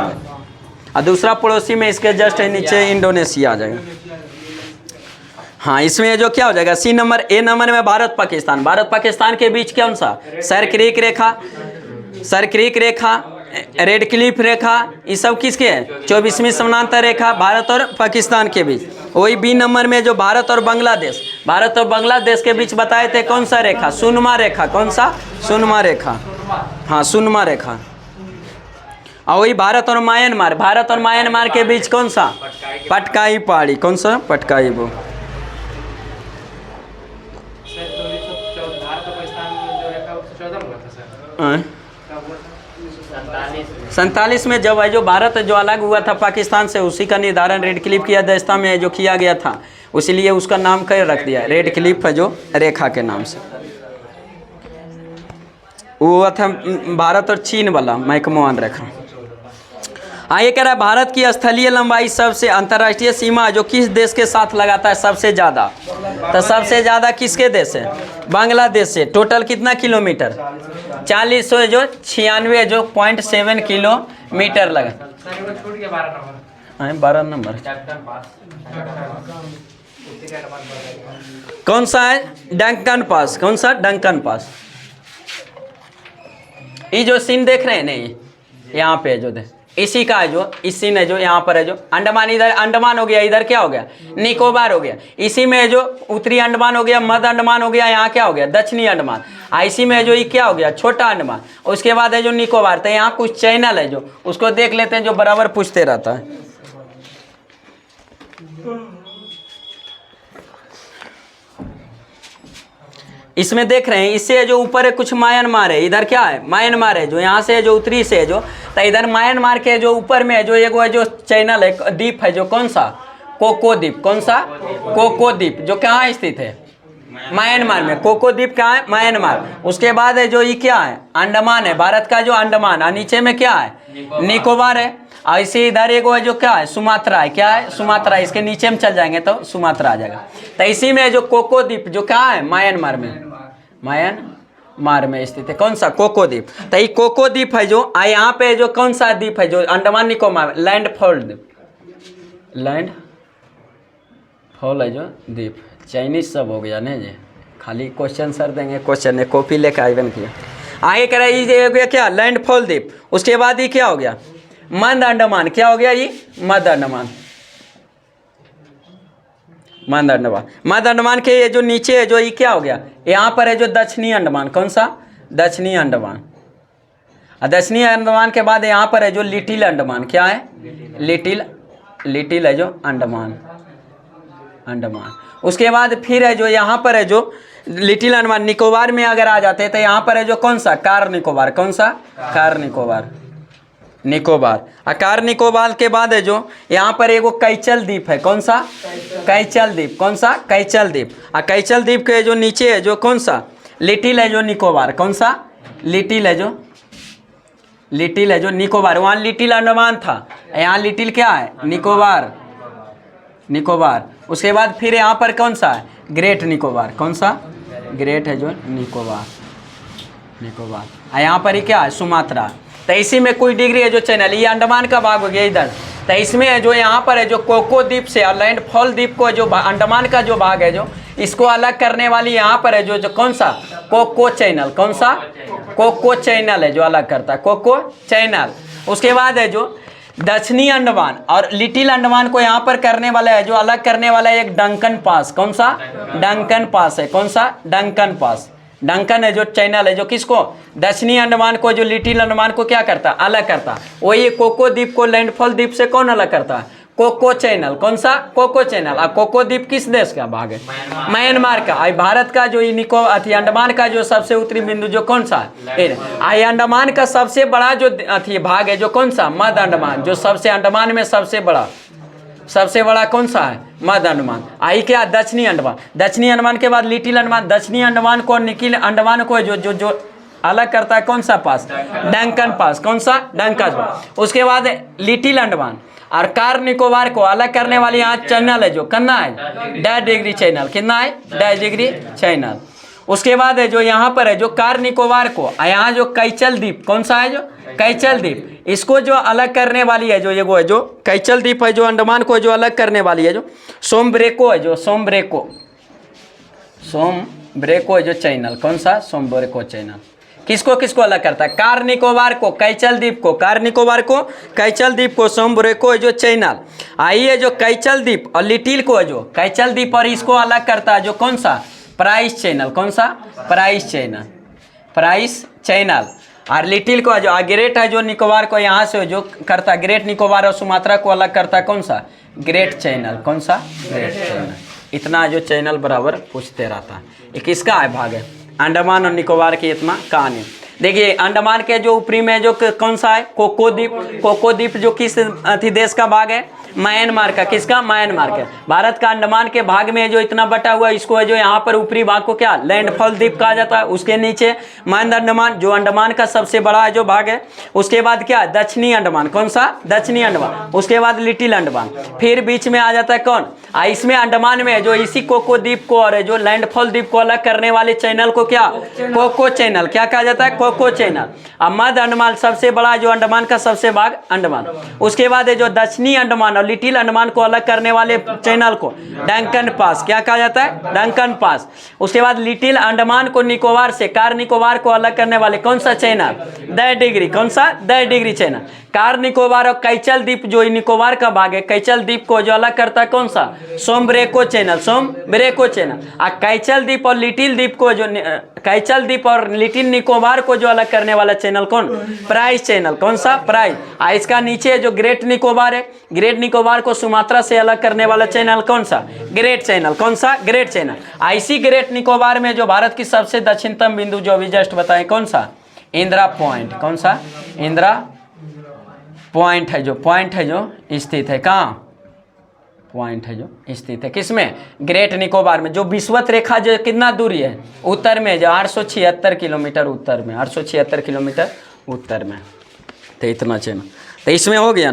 और दूसरा पड़ोसी में इसके जस्ट नीचे इंडोनेशिया आ जाएगा। हाँ इसमें जो क्या हो जाएगा? सी नंबर। ए नंबर में भारत पाकिस्तान, भारत पाकिस्तान के बीच कौन सा? सर क्रीक रेखा, सर क्रीक रेखा, रेड क्लिफ रेखा, ये सब किसके है? 24वीं समानांतर रेखा भारत और पाकिस्तान के बीच। वही बी नंबर में जो भारत और बांग्लादेश, भारत और बांग्लादेश के बीच बताए थे कौन सा रेखा? सुनमा रेखा। कौन सा? सुनमा रेखा। हाँ सुनमा रेखा। और वही भारत और म्यांमार, भारत और म्यांमार के बीच कौन सा? पटकाई पहाड़ी। कौन सा? पटकाई। वो 47 में जब है जो भारत जो अलग हुआ था पाकिस्तान से, उसी का निर्धारण रेड क्लिफ की अध्यक्षता में जो किया गया था, इसीलिए उसका नाम क्या रख दिया? रेड क्लिफ है जो रेखा के नाम से। वो था भारत और चीन वाला मैकमोहन रेखा। आगे कह रहा है भारत की स्थलीय लंबाई सबसे अंतर्राष्ट्रीय सीमा जो किस देश के साथ लगाता है सबसे ज़्यादा? तो सबसे ज़्यादा किसके देश है? बांग्लादेश से। टोटल कितना किलोमीटर? 40 जो 96 जो 0.7 किलोमीटर लगा। 12 नंबर कौन सा है? Duncan pass. कौन सा? Duncan pass. ये जो सीन देख रहे हैं नहीं, यहाँ पे जो दे इसी का है जो इस सीन है जो यहाँ पर है जो अंडमान, इधर अंडमान हो गया, इधर क्या हो गया? निकोबार हो गया। इसी में जो उत्तरी अंडमान हो गया, मध्य अंडमान हो गया, यहाँ क्या हो गया? दक्षिणी अंडमान। इसी में जो ये क्या हो गया? छोटा अंडमान। उसके बाद है जो निकोबार। तो यहाँ कुछ चैनल है जो उसको देख लेते हैं जो बराबर पूछते रहता है। इसमें देख रहे हैं इससे जो ऊपर है कुछ म्यांमार है, इधर क्या है? म्यांमार है जो यहाँ से जो उत्तरी से है जो, तो इधर म्यांमार के जो ऊपर में है जो एगो है जो चैनल है, द्वीप है जो कौन सा? कोको द्वीप। कौन सा? कोको द्वीप। जो कहाँ स्थित है? म्यांमार में। कोको द्वीप कहाँ है? म्यांमार। उसके बाद है जो ये क्या है? अंडमान है, भारत का जो अंडमान। और नीचे में क्या है? निकोबार है। और इसी इधर एगो है जो क्या है? सुमात्रा है। क्या है? सुमात्रा। इसके नीचे में चल जाएंगे तो सुमात्रा आ जाएगा। तो इसी में जो कोको द्वीप जो कहाँ है? म्यांमार में। म्यांमार में स्थित है। कौन सा? कोको द्वीप। तो ये कोको द्वीप है जो यहाँ पे जो कौन सा द्वीप है जो अंडमान निकोबार? लैंडफॉल द्वीप। लैंड फॉल है जो द्वीप। चाइनीज सब हो गया नहीं जी, खाली क्वेश्चन सर देंगे, क्वेश्चन ने कॉपी लेकर आइवन किया। आगे कह रहा है ये हो गया क्या? लैंडफॉल द्वीप। उसके बाद ये क्या हो गया? मध्य अंडमान। क्या हो गया? ये मध्य अंडमान। मध्य अंडमान। मध्य अंडमान के ये जो नीचे है जो ये क्या हो गया? यहाँ पर है जो दक्षिणी अंडमान। कौन सा? दक्षिणी अंडमान। दक्षिणी अंडमान के बाद यहाँ पर है जो लिटिल अंडमान। क्या है? लिटिल है जो अंडमान। अंडमान। उसके बाद फिर है जो यहाँ पर है जो लिटिल अंडमान। निकोबार में अगर आ जाते हैं तो यहाँ पर है जो कौन सा? कार निकोबार। कौन सा? कार निकोबार। निकोबार। कार निकोबार के बाद है जो यहाँ पर एगो कैचल द्वीप है। कौन सा? कैचल द्वीप। कौन सा? कैचल द्वीप। कैचल द्वीप के जो नीचे है जो कौन सा? लिटिल है जो निकोबार। कौन सा? लिटिल है जो निकोबार। वहाँ लिटिल अंडमान था, यहाँ लिटिल क्या है? निकोबार। निकोबार। उसके बाद फिर यहाँ पर कौन सा है? ग्रेट निकोबार। कौन सा? ग्रेट है जो निकोबार। निकोबार। यहाँ पर ही क्या है? सुमात्रा। तो इसी में कोई डिग्री है जो चैनल, ये अंडमान का भाग हो गया इधर। तो इसमें जो यहाँ पर है जो कोको द्वीप से और लैंडफॉल द्वीप को जो अंडमान का जो भाग है जो इसको अलग करने वाली यहाँ पर है जो कौन सा कोको चैनल, कौन सा कोको चैनल है जो अलग करता है, कोको चैनल। उसके बाद है जो दक्षिणी अंडमान और लिटिल अंडमान को यहाँ पर करने वाला है जो अलग करने वाला है एक डंकन पास, कौन सा डंकन पास है, कौन सा डंकन पास। डंकन है जो चैनल है जो किसको दक्षिणी अंडमान को जो लिटिल अंडमान को क्या करता अलग करता, वही कोको द्वीप को लैंडफॉल द्वीप से कौन अलग करता है, कोको चैनल, कौन सा कोको चैनल। और कोको द्वीप किस देश का भाग है, म्यांमार का। आई भारत का जो निको अथी अंडमान का जो सबसे उत्तरी बिंदु जो कौन सा है, आई अंडमान का सबसे बड़ा जो अथी भाग है जो कौन सा मध्य अंडमान, जो सबसे अंडमान में सबसे बड़ा कौन सा है मध्य अंडमान। आई क्या दक्षिणी अंडमान, दक्षिणी अंडमान के बाद लिटिल अंडमान, दक्षिणी अंडमान को निखिल अंडमान को जो अलग करता है कौन सा पास, डंकन पास, कौन सा डंकन पास। उसके बाद लिटिल अंडमान और कार निकोबार को अलग करने वाली यहाँ चैनल है जो कितना है 10 डिग्री चैनल, कितना है 10 डिग्री चैनल। उसके बाद है जो यहाँ पर है जो कार निकोबार को यहाँ जो कैचल द्वीप, कौन सा है जो कैचल द्वीप, इसको जो अलग करने वाली है जो ये वो है जो कैचल द्वीप है जो अंडमान को जो अलग करने वाली है जो सोमब्रेको है, जो सोमब्रेको है जो चैनल, कौन सा सोमब्रेको चैनल। किसको किसको अलग करता है, कार निकोबार को कैचल द्वीप को, कार निकोबार को कैचल द्वीप को, सोमब्रेको है जो चैनल। आइए जो कैचल द्वीप और लिटिल को है जो कैचल द्वीप और इसको अलग करता है जो कौन सा प्राइस चैनल, कौन सा प्राइस चैनल। और लिटिल को जो ग्रेट है जो निकोबार को यहाँ से जो करता है, ग्रेट निकोबार और सुमात्रा को अलग करता है कौन सा ग्रेट चैनल, कौन सा ग्रेट चैनल। इतना जो चैनल बराबर पूछते रहता है। ये किसका है भाग है, अंडमान और निकोबार की इतना कहानी। देखिए अंडमान के जो ऊपरी में जो कौन सा है कोको द्वीप जो किस अथी देश का भाग है, म्यांमार का। किसका, म्यांमार का। भारत का अंडमान के भाग में जो इतना बटा हुआ है इसको है जो यहाँ पर ऊपरी भाग को क्या लैंडफॉल द्वीप कहा जाता है। उसके नीचे मध्य अंडमान जो अंडमान का सबसे बड़ा है जो भाग है। उसके बाद क्या दक्षिणी अंडमान, कौन सा दक्षिणी अंडमान। उसके बाद लिटिल अंडमान, फिर बीच में आ जाता है कौन, इसमें अंडमान में जो इसी कोको द्वीप को और जो लैंडफॉल द्वीप को अलग करने वाले चैनल को क्या कोको चैनल क्या कहा जाता है, कोको चैनल। अब मध्य अंडमान सबसे बड़ा जो अंडमान का सबसे भाग अंडमान। उसके बाद जो दक्षिणी अंडमान और लिटिल अंडमान को अलग करने वाले चैनल को डंकन पास क्या कहा जाता है, डंकन पास। उसके बाद लिटिल अंडमान को निकोबार से कार निकोबार को अलग करने वाले कौन सा चैनल 10 डिग्री, कौन सा 10 डिग्री चैनल। कार निकोबार और कैचल द्वीप जो निकोबार का भाग है, कैचल द्वीप को जो अलग करता है कौन सा सोमब्रेको चैनल, सोमब्रेको चैनल। और कैचल द्वीप और लिटिल द्वीप को जो कैचल द्वीप और लिटिल निकोबार को जो अलग करने वाला चैनल कौन प्राइस चैनल, कौन सा प्राइस। इसका नीचे जो ग्रेट निकोबार है, ग्रेट निकोबार को सुमात्रा से अलग करने वाला चैनल कौन सा ग्रेट चैनल, कौन सा ग्रेट चैनल। इसी ग्रेट निकोबार में जो भारत की सबसे दक्षिणतम बिंदु जो अभी जस्ट बताएं कौन सा इंदिरा पॉइंट, कौन सा इंदिरा पॉइंट है जो स्थित है, कहाँ पॉइंट है जो स्थित है किसमें ग्रेट निकोबार में। जो विषुवत रेखा जो कितना दूरी है उत्तर में जो 876 किलोमीटर उत्तर में, 876 किलोमीटर उत्तर में। तो इतना चैनल तो इसमें हो गया।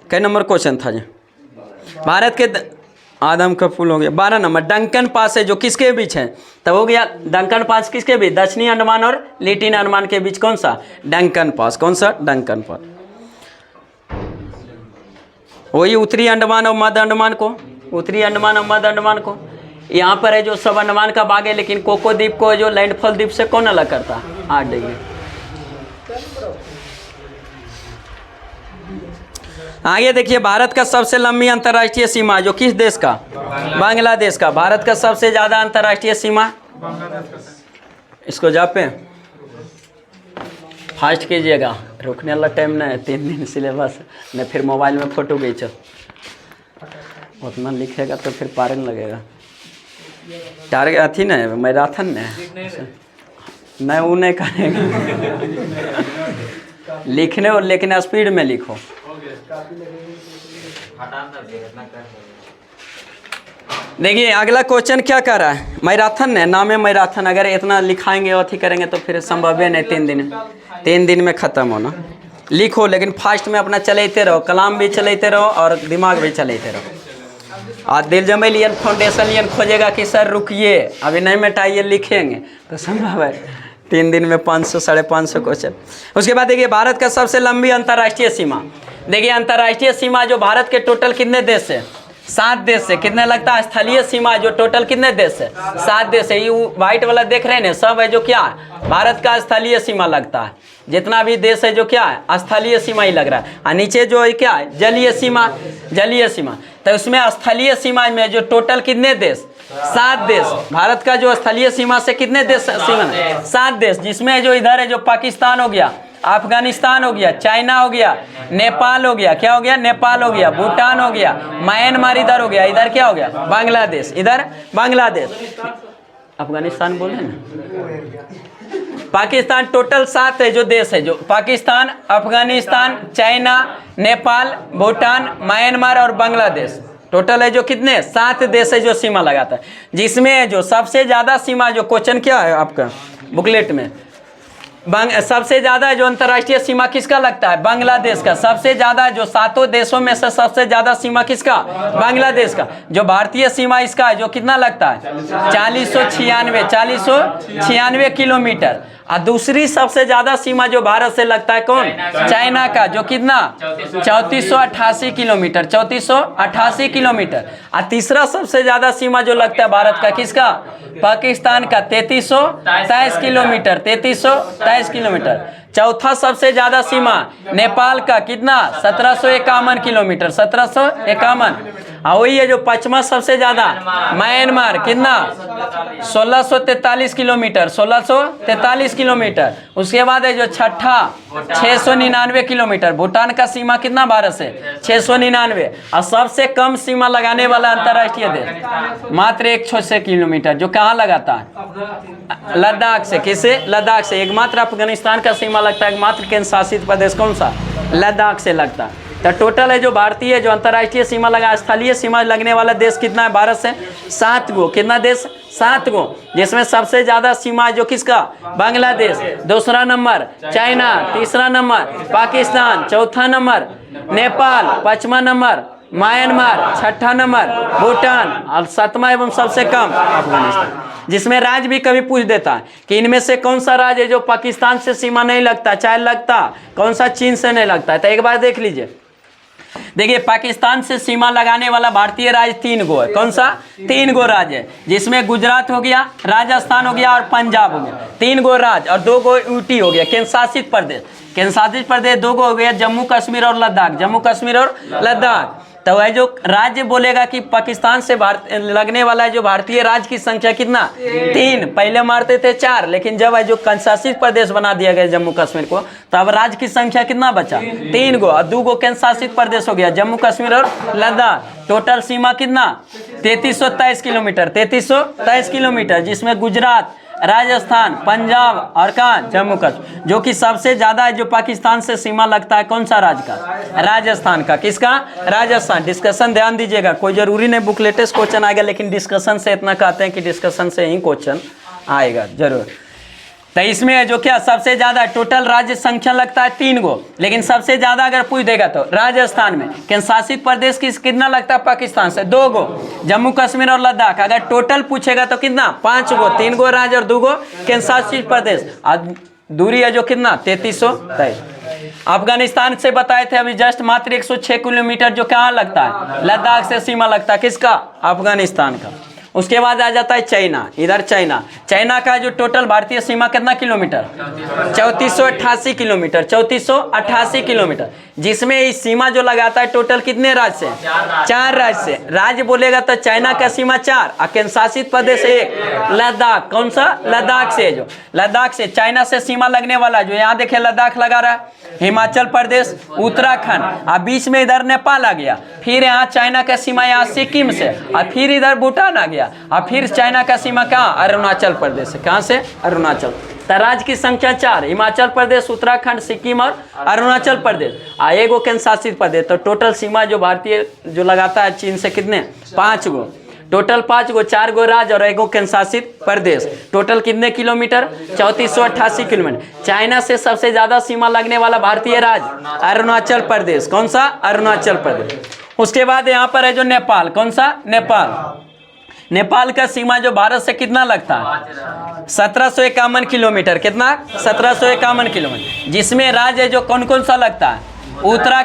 कई नंबर क्वेश्चन था जी भारत के आदम का फूल हो गया। 12 नंबर डंकन पास है जो किसके बीच है, तब हो गया डंकन पास किसके बीच दक्षिणी अंडमान और लिटिल अंडमान के बीच कौन सा डंकन पास, कौन सा डंकन पास। वही उत्तरी अंडमान और मध्य अंडमान को, उत्तरी अंडमान और मध्य अंडमान को यहाँ पर है जो सब अंडमान का भाग है। लेकिन कोको द्वीप को जो लैंडफॉल द्वीप से कौन अलग करता है 8 डिग्री। आगे देखिए भारत का सबसे लंबी अंतर्राष्ट्रीय सीमा जो किस देश का बांग्लादेश का। भारत का सबसे ज्यादा अंतर्राष्ट्रीय सीमा इसको जापे फास्ट कीजिएगा, रुकने वाला टाइम नहीं है, 3 दिन सिलेबस नहीं। फिर मोबाइल में फोटो खींचो, उतना लिखेगा तो फिर पारन लगेगा। टारगेट अथी नहीं मैराथन नहीं वो नहीं करेगा लिखने और लेकिन स्पीड में लिखो। देखिए अगला क्वेश्चन क्या कर रहा है, मैराथन है, नाम है मैराथन। अगर इतना लिखाएंगे और अथी करेंगे तो फिर संभव है नहीं 3 दिन में ख़त्म होना। लिखो लेकिन फास्ट में अपना चलाते रहो, कलाम भी चलाते रहो और दिमाग भी चलाते रहो। और दिल जमेलियन फाउंडेशन लियन खोजेगा कि सर रुकिए अभी नहीं मिटाइए लिखेंगे तो संभव है 3 दिन में 500 550 क्वेश्चन। उसके बाद देखिए भारत का सबसे लंबी अंतर्राष्ट्रीय सीमा देखिए अंतर्राष्ट्रीय सीमा जो भारत के टोटल कितने देश से, 7 देश से। कितने लगता है स्थलीय सीमा जो टोटल कितने देश से, 7 देश है। ये व्हाइट वाला देख रहे हैं ना, सब है जो क्या है भारत का स्थलीय सीमा लगता है। जितना भी देश है जो क्या है स्थलीय सीमा ही लग रहा है। और नीचे जो है क्या है जलीय सीमा, जलीय सीमा। तो उसमें स्थलीय सीमा में जो टोटल कितने देश, 7 देश। भारत का जो स्थलीय सीमा से कितने देश सीमा, 7 देश। जिसमें जो इधर है जो पाकिस्तान हो गया, अफगानिस्तान हो गया, चाइना हो गया, नेपाल हो गया, क्या हो गया नेपाल हो गया, भूटान हो गया, म्यांमार इधर हो गया, इधर क्या हो गया बांग्लादेश, इधर बांग्लादेश। अफगानिस्तान बोले ना, पाकिस्तान। टोटल 7 है जो देश है, जो पाकिस्तान, अफगानिस्तान, चाइना, नेपाल, भूटान, म्यांमार और बांग्लादेश। टोटल है जो कितने 7 देश है जो सीमा लगाता है। जिसमें जो सबसे ज़्यादा सीमा, जो क्वेश्चन क्या है आपका बुकलेट में, सबसे ज़्यादा जो अंतर्राष्ट्रीय सीमा किसका लगता है, बांग्लादेश का। सबसे ज़्यादा जो 7 देशों में से सबसे ज़्यादा सीमा किसका, बांग्लादेश का। जो भारतीय सीमा इसका है जो कितना लगता है 4096 किलोमीटर। और दूसरी सबसे ज़्यादा सीमा जो भारत से लगता है कौन, चाइना का, जो कितना 3488 किलोमीटर, 3488 किलोमीटर। और तीसरा सबसे ज़्यादा सीमा जो लगता है भारत का किसका, पाकिस्तान का, 3323 किलोमीटर, 3323 किलोमीटर। चौथा सबसे ज़्यादा सीमा नेपाल का, कितना 1751 किलोमीटर, 1751। और वही है जो 5वां सबसे ज़्यादा म्यांमार, कितना 1643 किलोमीटर, 1643 किलोमीटर। उसके बाद है जो छठा 699 किलोमीटर। भूटान का सीमा कितना भारत से 699। और सबसे कम सीमा लगाने वाला अंतर्राष्ट्रीय देश मात्र 106 किलोमीटर, जो कहाँ लगाता है लद्दाख से। किसे, लद्दाख से। एकमात्र अफगानिस्तान का सीमा लगता है, एकमात्र केंद्र शासित प्रदेश कौन सा, लद्दाख से लगता है। तो टोटल है जो भारतीय जो अंतर्राष्ट्रीय सीमा लगा, स्थलीय सीमा लगने वाला देश कितना है भारत से, 7 गो। कितना देश, 7 गो। जिसमें सबसे ज़्यादा सीमा जो किसका, बांग्लादेश, दूसरा नंबर चाइना, तीसरा नंबर पाकिस्तान, चौथा नंबर नेपाल, 5वां नंबर म्यांमार, छठा नंबर भूटान और 7वां एवं सबसे कम अफगानिस्तान। जिसमें राज्य भी कभी पूछ देता है कि इनमें से कौन सा राज्य है जो पाकिस्तान से सीमा नहीं लगता, चाहे लगता कौन सा चीन से नहीं लगता है। तो एक बार देख लीजिए। देखिए पाकिस्तान से सीमा लगाने वाला भारतीय राज्य 3 गो है। कौन सा, 3 गो राज्य है। जिसमें गुजरात हो गया, राजस्थान हो गया और पंजाब हो गया। 3 गो राज्य और 2 गो यूटी हो गया, केंद्र शासित प्रदेश। केंद्र शासित प्रदेश 2 गो हो गया, जम्मू कश्मीर और लद्दाख, जम्मू कश्मीर और लद्दाख। तो वह जो राज्य बोलेगा कि पाकिस्तान से लगने वाला है जो भारतीय राज्य की संख्या कितना, 3। पहले मारते थे 4, लेकिन जब है जो केंद्रशासित प्रदेश बना दिया गया जम्मू कश्मीर को, तो अब राज्य की संख्या कितना बचा, 3 गो। और 2 गो केंद्र शासित प्रदेश हो गया, जम्मू कश्मीर और लद्दाख। टोटल सीमा कितना 3323 किलोमीटर, 3323 किलोमीटर। जिसमें गुजरात, राजस्थान, पंजाब और कहाँ जम्मू कश्मीर। जो कि सबसे ज़्यादा है जो पाकिस्तान से सीमा लगता है कौन सा राज्य का, राजस्थान का। किसका, राजस्थान। डिस्कशन ध्यान दीजिएगा, कोई जरूरी नहीं बुक लेटेस्ट क्वेश्चन आएगा, लेकिन डिस्कशन से इतना कहते हैं कि डिस्कशन से ही क्वेश्चन आएगा जरूर। तो इसमें जो क्या सबसे ज़्यादा टोटल राज्य संख्या लगता है 3 गो, लेकिन सबसे ज़्यादा अगर पूछ देगा तो राजस्थान में। केंद्र शासित प्रदेश कितना लगता है पाकिस्तान से, 2 गो। जम्मू कश्मीर और लद्दाख अगर टोटल पूछेगा तो कितना, 5 गो। 3 गो राज्य और 2 गो केंद्र शासित प्रदेश। और दूरी है जो कितना 3323। अफगानिस्तान से बताए थे अभी जस्ट, मात्र 106 किलोमीटर जो कहाँ लगता है, लद्दाख से सीमा लगता है। किसका, अफगानिस्तान का। उसके बाद आ जाता है चाइना। इधर चाइना, चाइना का जो टोटल भारतीय सीमा कितना किलोमीटर, 3488 किलोमीटर, 3488 किलोमीटर। जिसमें इस सीमा जो लगाता है टोटल कितने राज्य से, 4 राज्य से। राज्य बोलेगा तो चाइना का सीमा 4 और केंद्र शासित प्रदेश 1 लद्दाख। कौन सा, लद्दाख से। जो लद्दाख से चाइना से सीमा लगने वाला जो यहाँ देखे लद्दाख लगा रहा है, हिमाचल प्रदेश, उत्तराखंड और बीच में इधर नेपाल आ गया। फिर यहाँ चाइना का सीमा यहाँ सिक्किम से और फिर इधर भूटान आ गया और फिर चाइना का सीमा कहाँ, अरुणाचल प्रदेश से। कहाँ से, अरुणाचल। तो राज्य की संख्या 4, हिमाचल प्रदेश, उत्तराखंड, सिक्किम और अरुणाचल प्रदेश। एगो केंद्र शासित प्रदेश। तो टोटल सीमा जो भारतीय जो लगाता है चीन से कितने, 5 गो। टोटल 5 गो, 4 गो राज्य और एगो केंद्र शासित प्रदेश। टोटल कितने किलोमीटर, 3488 किलोमीटर। चाइना से सबसे ज्यादा सीमा लगने वाला भारतीय राज्य अरुणाचल प्रदेश। कौन सा, अरुणाचल प्रदेश। उसके बाद यहाँ पर है जो नेपाल। कौन सा, नेपाल। नेपाल का सीमा जो भारत से कितना लगता है, 1751 किलोमीटर। कितना, 1751 किलोमीटर। जिसमें राज्य जो कौन कौन सा लगता है, उत्तराखंड,